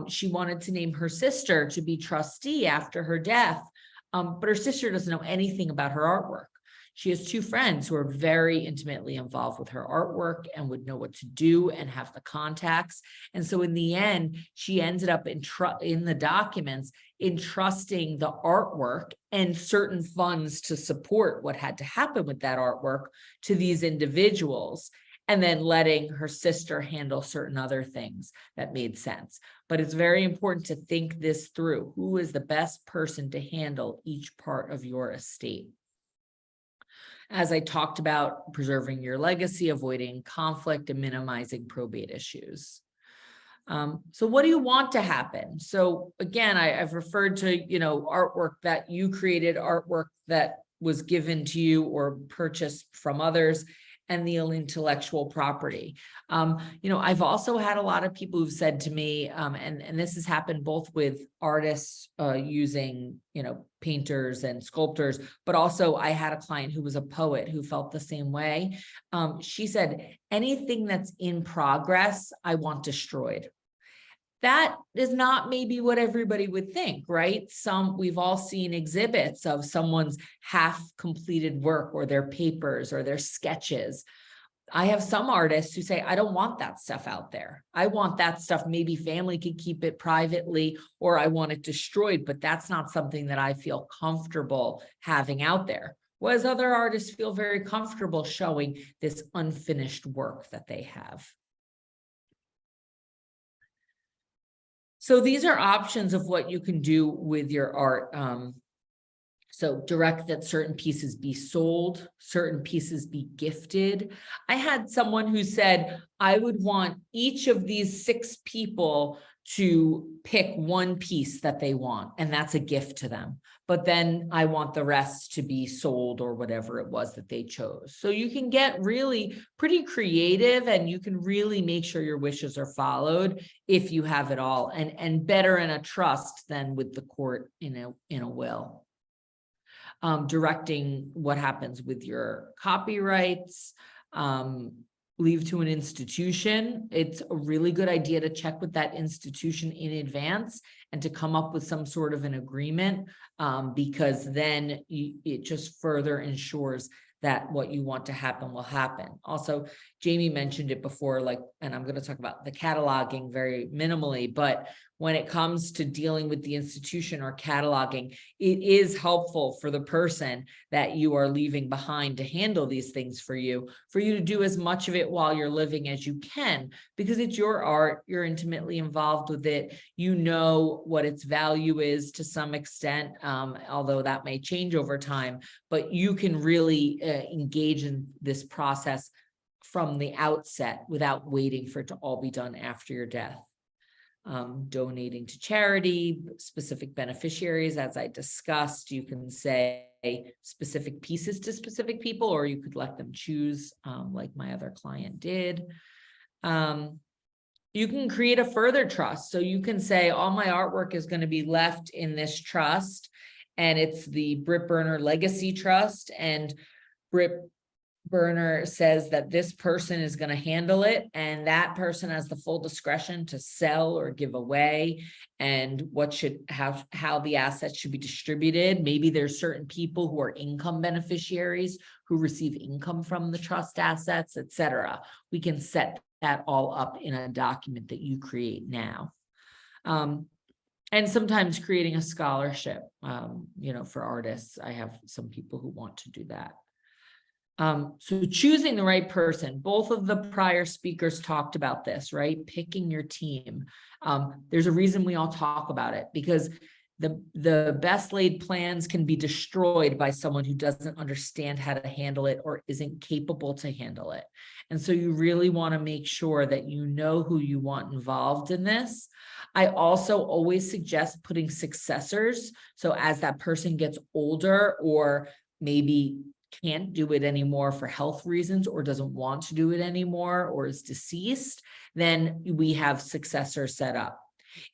she wanted to name her sister to be trustee after her death, but her sister doesn't know anything about her artwork. She has two friends who are very intimately involved with her artwork and would know what to do and have the contacts. And so in the end, she ended up in the documents entrusting the artwork and certain funds to support what had to happen with that artwork to these individuals, and then letting her sister handle certain other things that made sense. But it's very important to think this through. Who is the best person to handle each part of your estate? As I talked about, preserving your legacy, avoiding conflict, and minimizing probate issues. So what do you want to happen? So again, I've referred to, artwork that you created, artwork that was given to you or purchased from others, and the intellectual property. I've also had a lot of people who've said to me, and this has happened both with artists using, painters and sculptors, but also I had a client who was a poet who felt the same way. She said, anything that's in progress, I want destroyed. That is not maybe what everybody would think, right? We've all seen exhibits of someone's half completed work or their papers or their sketches. I have some artists who say, I don't want that stuff out there. I want that stuff, maybe family could keep it privately, or I want it destroyed, but that's not something that I feel comfortable having out there. Whereas other artists feel very comfortable showing this unfinished work that they have. So these are options of what you can do with your art. So direct that certain pieces be sold, certain pieces be gifted. I had someone who said, I would want each of these 6 people to pick one piece that they want, and that's a gift to them. But then I want the rest to be sold or whatever it was that they chose. So you can get really pretty creative, and you can really make sure your wishes are followed if you have it all, and better in a trust than with the court in a will. Directing what happens with your copyrights, leave to an institution. It's a really good idea to check with that institution in advance and to come up with some sort of an agreement, because then it just further ensures that what you want to happen will happen. Also, Jamie mentioned it before, and I'm going to talk about the cataloging very minimally, but when it comes to dealing with the institution or cataloging, it is helpful for the person that you are leaving behind to handle these things for you to do as much of it while you're living as you can, because it's your art, you're intimately involved with it, you know what its value is to some extent, although that may change over time, but you can really engage in this process from the outset without waiting for it to all be done after your death. Donating to charity, specific beneficiaries, as I discussed, you can say specific pieces to specific people, or you could let them choose, like my other client did. You can create a further trust. So you can say, all my artwork is going to be left in this trust, and it's the Britt Berner Legacy Trust, and Britt Berner says that this person is going to handle it, and that person has the full discretion to sell or give away, and how the assets should be distributed. Maybe there's certain people who are income beneficiaries who receive income from the trust assets, etc. We can set that all up in a document that you create now. And sometimes creating a scholarship, for artists. I have some people who want to do that. So choosing the right person, both of the prior speakers talked about this, right? Picking your team. There's a reason we all talk about it, because the best laid plans can be destroyed by someone who doesn't understand how to handle it or isn't capable to handle it. And so you really want to make sure that you know who you want involved in this. I also always suggest putting successors. So as that person gets older, or maybe can't do it anymore for health reasons, or doesn't want to do it anymore, or is deceased, then we have successors set up.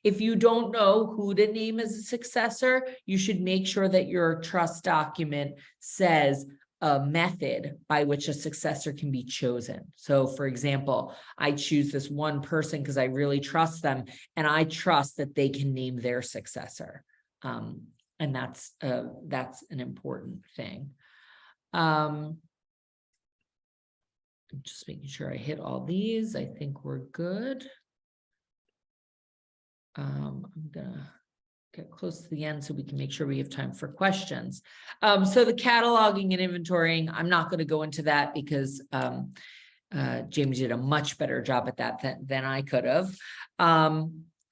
If you don't know who to name as a successor, you should make sure that your trust document says a method by which a successor can be chosen. So for example, I choose this one person because I really trust them, and I trust that they can name their successor. And that's an important thing. I'm just making sure I hit all these. I think we're good. I'm gonna get close to the end so we can make sure we have time for questions. So the cataloging and inventorying, I'm not going to go into that because James did a much better job at that than I could have.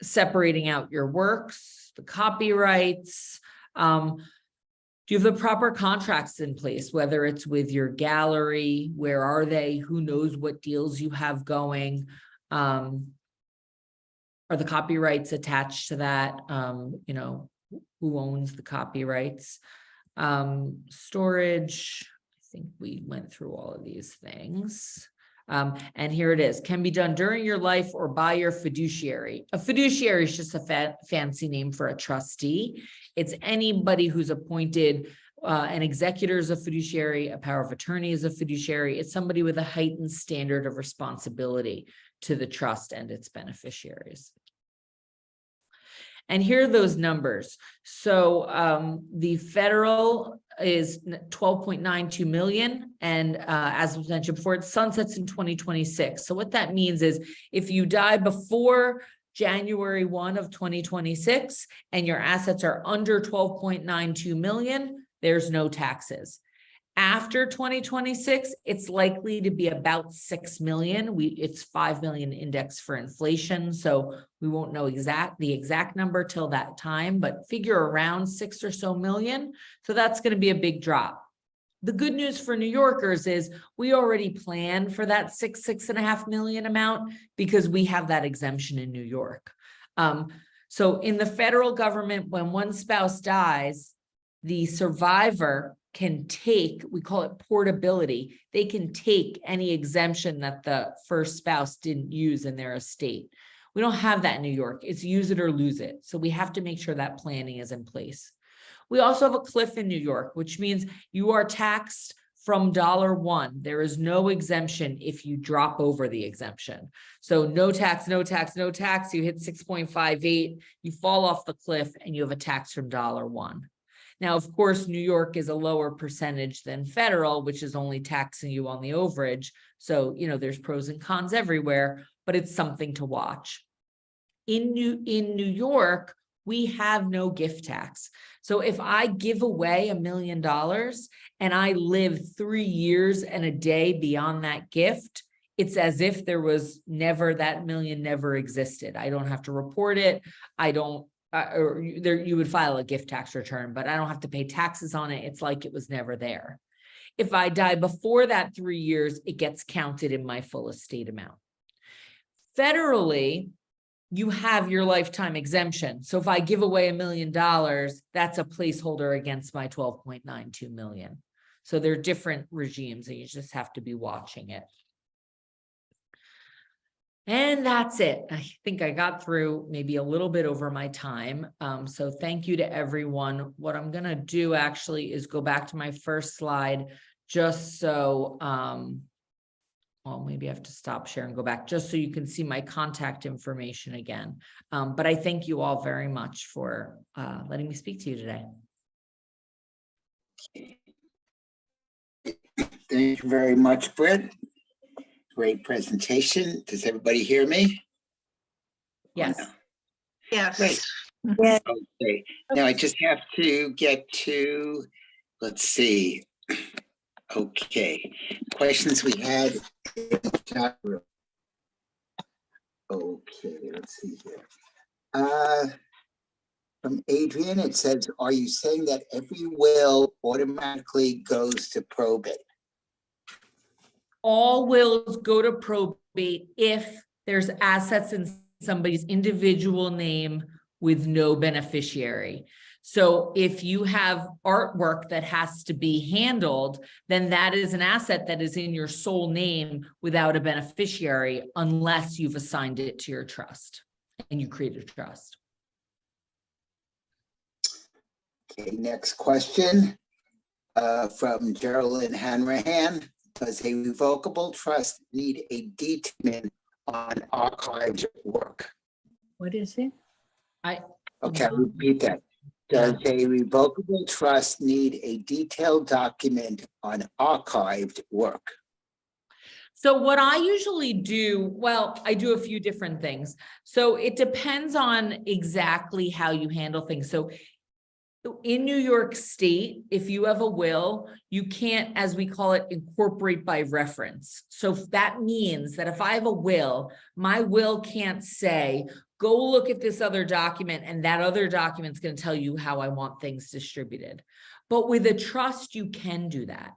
Separating out your works, the copyrights. Do you have the proper contracts in place, whether it's with your gallery? Where are they? Who knows what deals you have going? Are the copyrights attached to that? Who owns the copyrights? Storage, I think we went through all of these things. And here it is, can be done during your life or by your fiduciary. A fiduciary is just a fancy name for a trustee. It's anybody who's appointed. An executor is a fiduciary, a power of attorney is a fiduciary. It's somebody with a heightened standard of responsibility to the trust and its beneficiaries. And here are those numbers. So the federal is 12.92 million. And as was mentioned before, it sunsets in 2026. So what that means is if you die before January 1 of 2026 and your assets are under 12.92 million, there's no taxes. After 2026, it's likely to be about 6 million. It's 5 million index for inflation. So we won't know the exact number till that time, but figure around 6 or so million. So that's going to be a big drop. The good news for New Yorkers is we already plan for that 6.5 million amount because we have that exemption in New York. So in the federal government, when one spouse dies, the survivor can take, we call it portability. They can take any exemption that the first spouse didn't use in their estate. We don't have that in New York. It's use it or lose it. So we have to make sure that planning is in place. We also have a cliff in New York, which means you are taxed from $1. There is no exemption if you drop over the exemption. So no tax, no tax, no tax. You hit 6.58, you fall off the cliff and you have a tax from $1. Now, of course, New York is a lower percentage than federal, which is only taxing you on the overage. So, there's pros and cons everywhere, but it's something to watch. In New York, we have no gift tax. So if I give away $1 million and I live 3 years and a day beyond that gift, it's as if there was never, that million never existed. I don't have to report it. I don't, or there, you would file a gift tax return, but I don't have to pay taxes on it. It's like it was never there. If I die before that 3 years, it gets counted in my full estate amount. Federally, you have your lifetime exemption. So if I give away $1 million, that's a placeholder against my 12.92 million. So there are different regimes and you just have to be watching it. And that's it. I think I got through maybe a little bit over my time. So thank you to everyone. What I'm going to do actually is go back to my first slide just so, well, maybe I have to stop share and go back just so you can see my contact information again. But I thank you all very much for letting me speak to you today. Thank you very much, Britt. Great presentation. Does everybody hear me? Yes. Oh, no. Yes. Great. Okay. Now I just have to get to, let's see. Okay. Questions we had in the chat room. Okay, let's see here. From Adrian, it says, are you saying that every will automatically goes to probate? All wills go to probate if there's assets in somebody's individual name with no beneficiary. So if you have artwork that has to be handled, then that is an asset that is in your sole name without a beneficiary, unless you've assigned it to your trust and you create a trust. Okay, next question from Geraldine Hanrahan. Does a revocable trust need a deed on archived work? What is it? Okay, I'll repeat that. Does a revocable trust need a detailed document on archived work? So what I usually do, well, I do a few different things. So it depends on exactly how you handle things. So in New York State, if you have a will, you can't, as we call it, incorporate by reference. So that means that if I have a will, my will can't say, go look at this other document and that other document's going to tell you how I want things distributed. But with a trust, you can do that.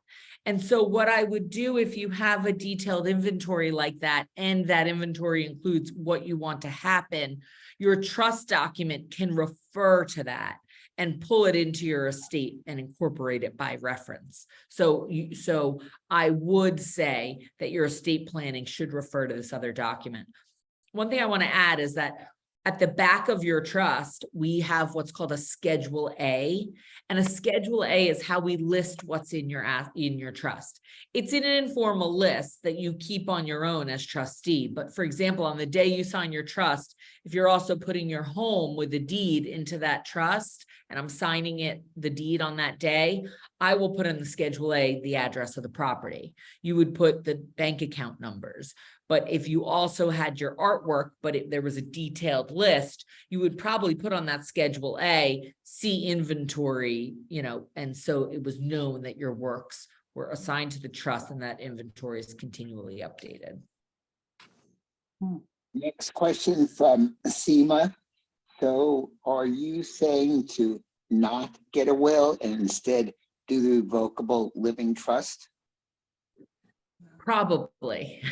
And so what I would do if you have a detailed inventory like that, and that inventory includes what you want to happen, your trust document can refer to that and pull it into your estate and incorporate it by reference. So I would say that your estate planning should refer to this other document. One thing I want to add is that at the back of your trust, we have what's called a Schedule A, and a Schedule A is how we list what's in your trust. It's in an informal list that you keep on your own as trustee. But for example, on the day you sign your trust, if you're also putting your home with a deed into that trust, and I'm signing the deed on that day, I will put in the Schedule A the address of the property. You would put the bank account numbers. But if you also had your artwork, but there was a detailed list, you would probably put on that Schedule A, see inventory, and so it was known that your works were assigned to the trust and that inventory is continually updated. Next question from Seema. So are you saying to not get a will and instead do the revocable living trust? Probably.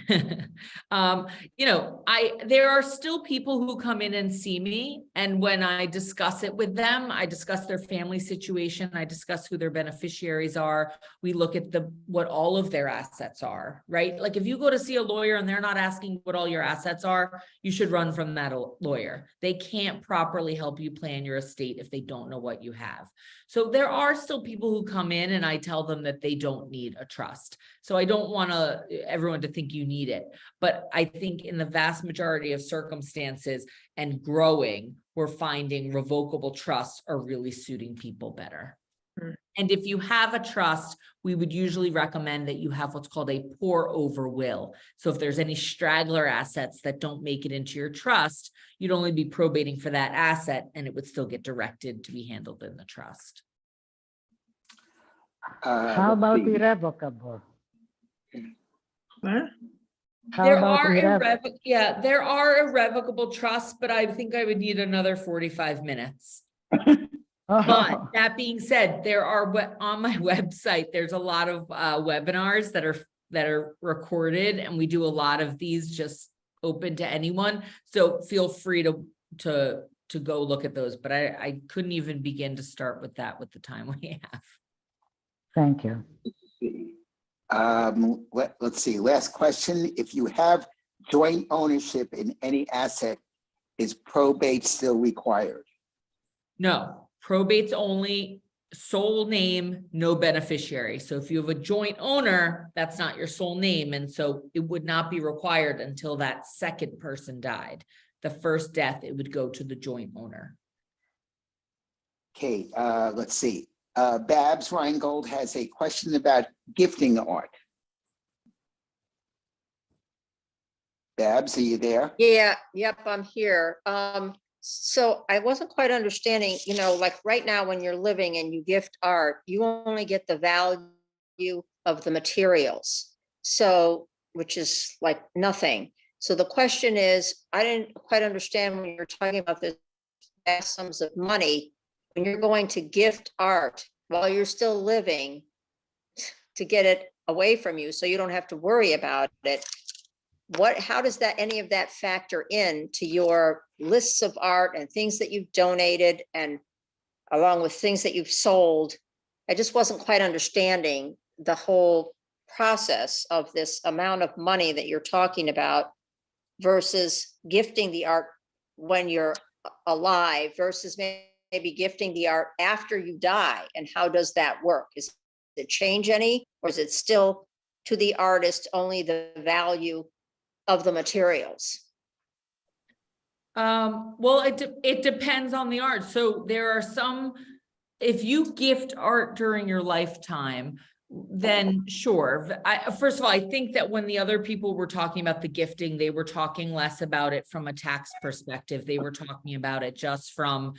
There are still people who come in and see me, and when I discuss it with them, I discuss their family situation, I discuss who their beneficiaries are. We look at what all of their assets are, right? Like if you go to see a lawyer and they're not asking what all your assets are, you should run from that lawyer. They can't properly help you plan your estate if they don't know what you have. So there are still people who come in and I tell them that they don't need a trust. So I don't want everyone to think you need it. But I think in the vast majority of circumstances and growing, we're finding revocable trusts are really suiting people better. And if you have a trust, we would usually recommend that you have what's called a pour over will. So if there's any straggler assets that don't make it into your trust, you'd only be probating for that asset and it would still get directed to be handled in the trust. How let's about see. irrevocable? Huh? How There about are irrevocable? there are irrevocable trusts, but I think I would need another 45 minutes. But that being said, there are on my website, there's a lot of webinars that are recorded, and we do a lot of these just open to anyone. So feel free to go look at those. But I couldn't even begin to start with that with the time we have. Thank you. Let's see, last question. If you have joint ownership in any asset, is probate still required? No, probate's only sole name, no beneficiary. So if you have a joint owner, that's not your sole name. And so it would not be required until that second person died. The first death, it would go to the joint owner. Okay, let's see. Babs Reingold has a question about gifting art. Babs, are you there? Yeah, yep, I'm here. So I wasn't quite understanding, like right now when you're living and you gift art, you only get the value of the materials. So, which is like nothing. So the question is, I didn't quite understand when you're talking about this vast sums of money, when you're going to gift art while you're still living to get it away from you so you don't have to worry about it. How does any of that factor in to your lists of art and things that you've donated and along with things that you've sold? I just wasn't quite understanding the whole process of this amount of money that you're talking about versus gifting the art when you're alive versus maybe gifting the art after you die. And how does that work? Does it change any, or is it still to the artist only the value of the materials? Well, it depends on the art. So there are some, if you gift art during your lifetime, then sure. First of all, I think that when the other people were talking about the gifting, they were talking less about it from a tax perspective. They were talking about it just from,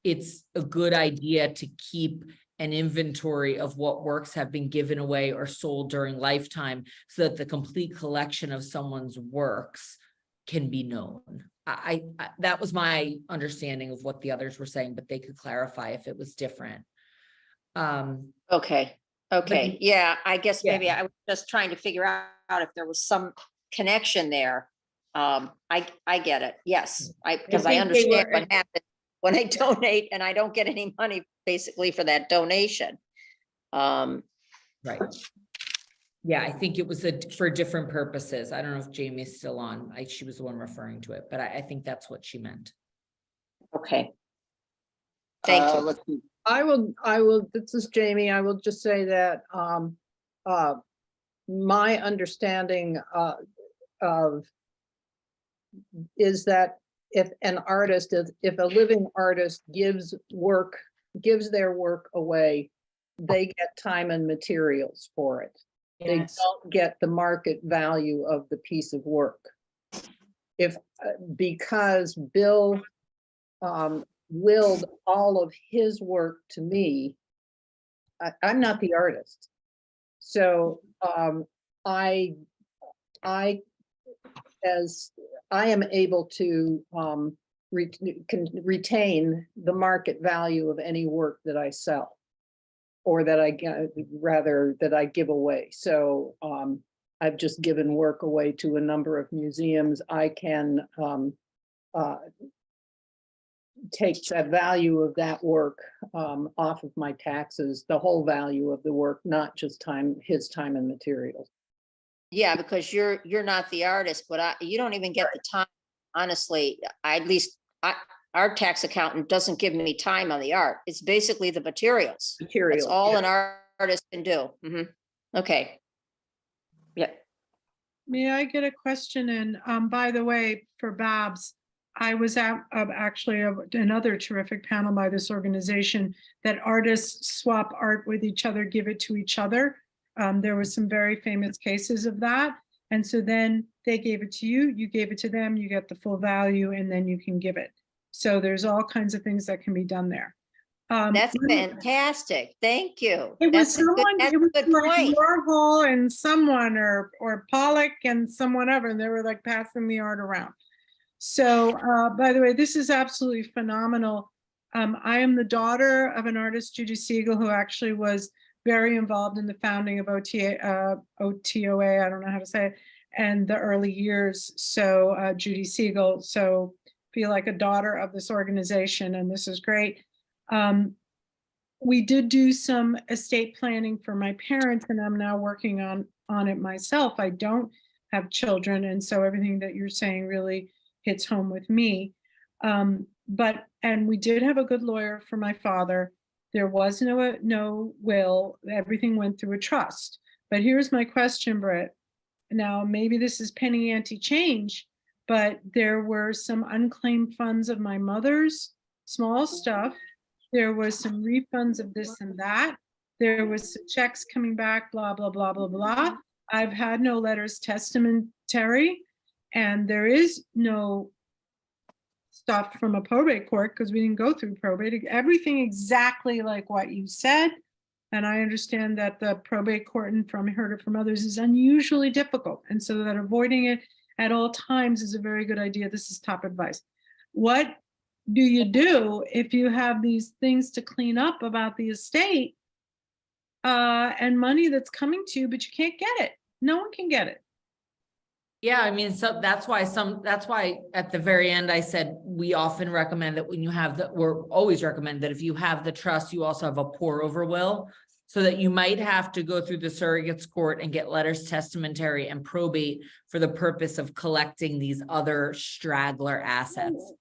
it's a good idea to keep an inventory of what works have been given away or sold during lifetime so that the complete collection of someone's works can be known. I that was my understanding of what the others were saying, but they could clarify if it was different. Okay. Yeah, I guess maybe Yeah. I was just trying to figure out if there was some connection there. I get it. Yes, because I think they understand were- what happens when I donate and I don't get any money basically for that donation. Right. Yeah, I think it was for different purposes. I don't know if Jamie's still on. She was the one referring to it, but I think that's what she meant. Okay. Thank you. Let's see. I will, this is Jamie. I will just say that my understanding of is that if an artist, if a living artist gives their work away, they get time and materials for it. They don't get the market value of the piece of work. Because Bill willed all of his work to me, I'm not the artist. So I am able to can retain the market value of any work that I sell or that I give away. So I've just given work away to a number of museums. I can take that value of that work off of my taxes, the whole value of the work, not just his time and materials. Yeah, because you're not the artist, but you don't even get the time. Honestly, our tax accountant doesn't give me time on the art. It's basically the materials. That's all an artist can do. Okay. Yeah. May I get a question in? By the way, for Babs, I was at actually another terrific panel by this organization that artists swap art with each other, give it to each other. There was some very famous cases of that. And so then they gave it to you, you gave it to them, you get the full value, and then you can give it. So there's all kinds of things that can be done there. That's fantastic. Thank you. It was That's a good, someone, that's it was a good like point. Warhol and someone, or Pollock and someone ever, and they were like passing the art around. So, by the way, this is absolutely phenomenal. I am the daughter of an artist, Judy Siegel, who actually was very involved in the founding of OTOA, I don't know how to say it, and the early years. So Judy Siegel, so feel like a daughter of this organization, and this is great. We did do some estate planning for my parents, and I'm now working on it myself. I don't have children, and so everything that you're saying really hits home with me. And we did have a good lawyer for my father. There was no will. Everything went through a trust. But here's my question, Britt. Now, maybe this is penny ante change, but there were some unclaimed funds of my mother's, small stuff. There was some refunds of this and that. There was some checks coming back, blah, blah, blah, blah, blah. I've had no letters testamentary, and there is no stuff from a probate court because we didn't go through probate. Everything exactly like what you said. And I understand that the probate court, and heard it from others, is unusually difficult. And so that avoiding it at all times is a very good idea. This is top advice. What do you do if you have these things to clean up about the estate and money that's coming to you, but you can't get it? No one can get it. Yeah, I mean, so that's why at the very end, I said, we often recommend that when you have we're always recommend that if you have the trust, you also have a pour over will, so that you might have to go through the surrogate's court and get letters testamentary and probate for the purpose of collecting these other straggler assets.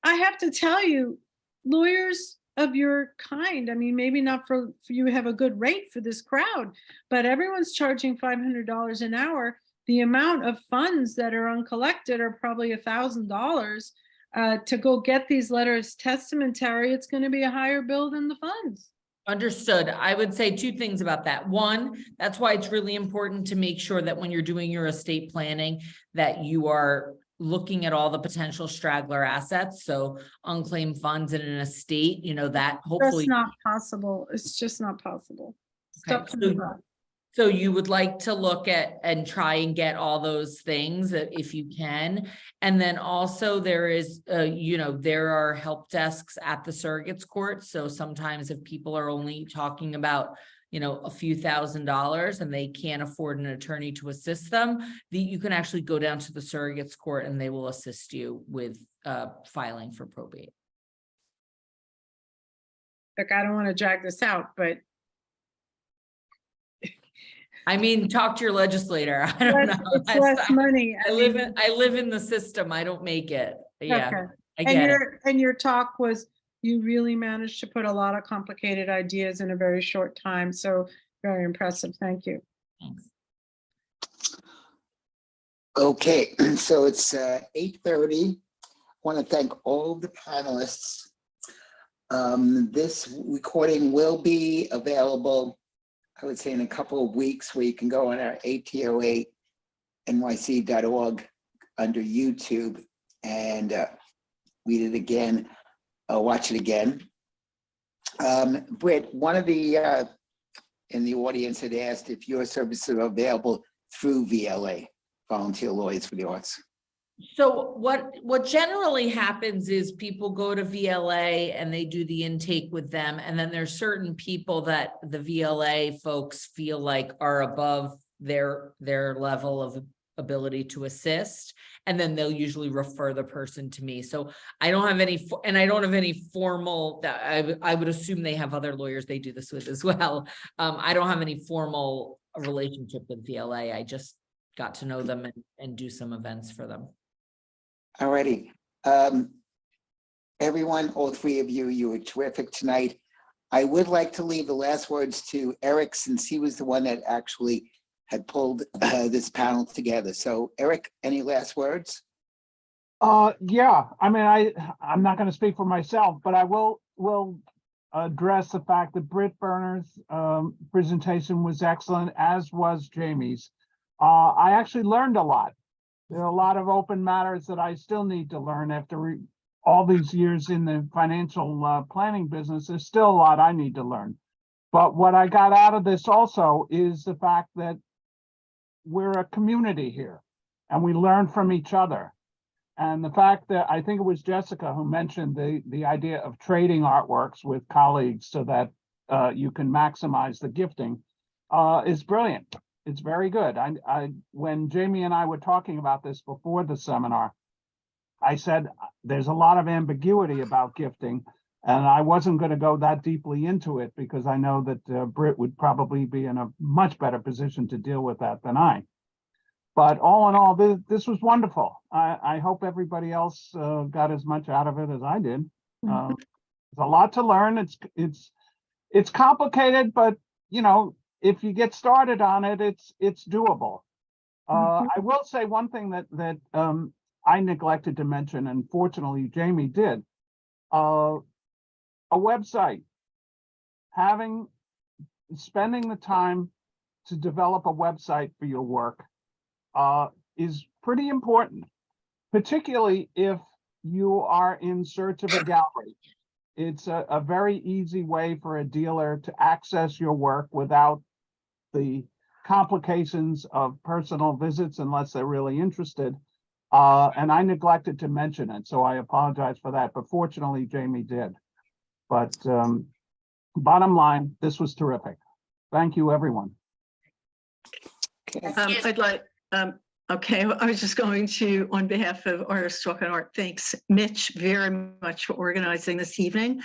I have to tell you, lawyers of your kind, I mean, maybe not for you have a good rate for this crowd, but everyone's charging $500 an hour. The amount of funds that are uncollected are probably $1,000 to go get these letters testamentary. It's going to be a higher bill than the funds. Understood. I would say two things about that. One, that's why it's really important to make sure that when you're doing your estate planning, that you are looking at all the potential straggler assets. So unclaimed funds in an estate, that hopefully. That's not possible. It's just not possible. Okay. So you would like to look at and try and get all those things if you can. And then also there is, there are help desks at the surrogate's court. So sometimes if people are only talking about, a few $1,000s and they can't afford an attorney to assist them, you can actually go down to the surrogate's court and they will assist you with filing for probate. Look, I don't want to drag this out, but I mean, talk to your legislator. I don't know. It's less money. I live in the system. I don't make it. Yeah. Okay. I get it. And your talk was, you really managed to put a lot of complicated ideas in a very short time. So very impressive. Thank you. Thanks. Okay, so it's 8:30. I want to thank all of the panelists. This recording will be available, I would say, in a couple of weeks, where you can go on our atoanyc.org under YouTube and read it again, watch it again. Britt, one of the in the audience had asked if your services are available through VLA, Volunteer Lawyers for the Arts. So what generally happens is people go to VLA and they do the intake with them. And then there's certain people that the VLA folks feel like are above their level of ability to assist. And then they'll usually refer the person to me. So I don't have any, and I don't have any formal, I would assume they have other lawyers they do this with as well. I don't have any formal relationship with VLA. I just got to know them and do some events for them. Alrighty. Everyone, all three of you, you were terrific tonight. I would like to leave the last words to Eric, since he was the one that actually had pulled this panel together. So Eric, any last words? Yeah, I mean, I'm not going to speak for myself, but I will address the fact that Britt Berner's presentation was excellent, as was Jamie's. I actually learned a lot. There are a lot of open matters that I still need to learn after all these years in the financial planning business. There's still a lot I need to learn. But what I got out of this also is the fact that we're a community here and we learn from each other. And the fact that I think it was Jessica who mentioned the idea of trading artworks with colleagues so that you can maximize the gifting is brilliant. It's very good. When Jamie and I were talking about this before the seminar, I said there's a lot of ambiguity about gifting, and I wasn't going to go that deeply into it because I know that Britt would probably be in a much better position to deal with that than I. But all in all, this was wonderful. I hope everybody else got as much out of it as I did. There's a lot to learn. It's complicated, but you know, if you get started on it, it's doable. I will say one thing that I neglected to mention, and fortunately Jamie did. A website, spending the time to develop a website for your work is pretty important, particularly if you are in search of a gallery. It's a very easy way for a dealer to access your work without the complications of personal visits unless they're really interested. And I neglected to mention it, so I apologize for that, but fortunately Jamie did. But bottom line, this was terrific. Thank you, everyone. I'd like, okay, I was just going to, on behalf of Artists Talk on Art, thanks Mitch very much for organizing this evening,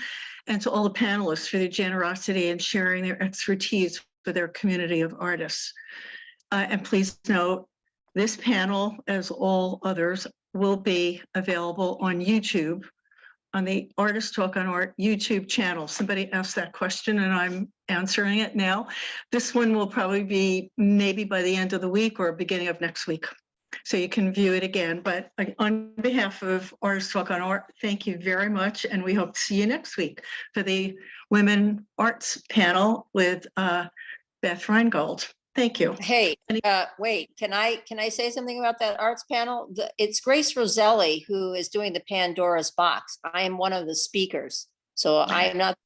and to all the panelists for their generosity and sharing their expertise for their community of artists. And please note, this panel, as all others, will be available on YouTube, on the Artists Talk on Art YouTube channel. Somebody asked that question and I'm answering it now. This one will probably be maybe by the end of the week or beginning of next week. So you can view it again. But on behalf of Artists Talk on Art, thank you very much. And we hope to see you next week for the Women Arts panel with Beth Reingold. Thank you. Hey, wait, can I say something about that arts panel? It's Grace Roselli who is doing the Pandora's box. I am one of the speakers. So I am not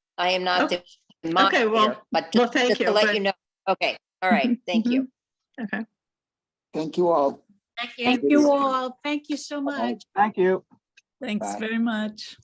Okay. the moderator, Well, but well, just thank to you. let you know. Okay, all right, thank you. Okay. Thank you all. Thank you all. Thank you so much. Thank you. Thanks Bye. very much.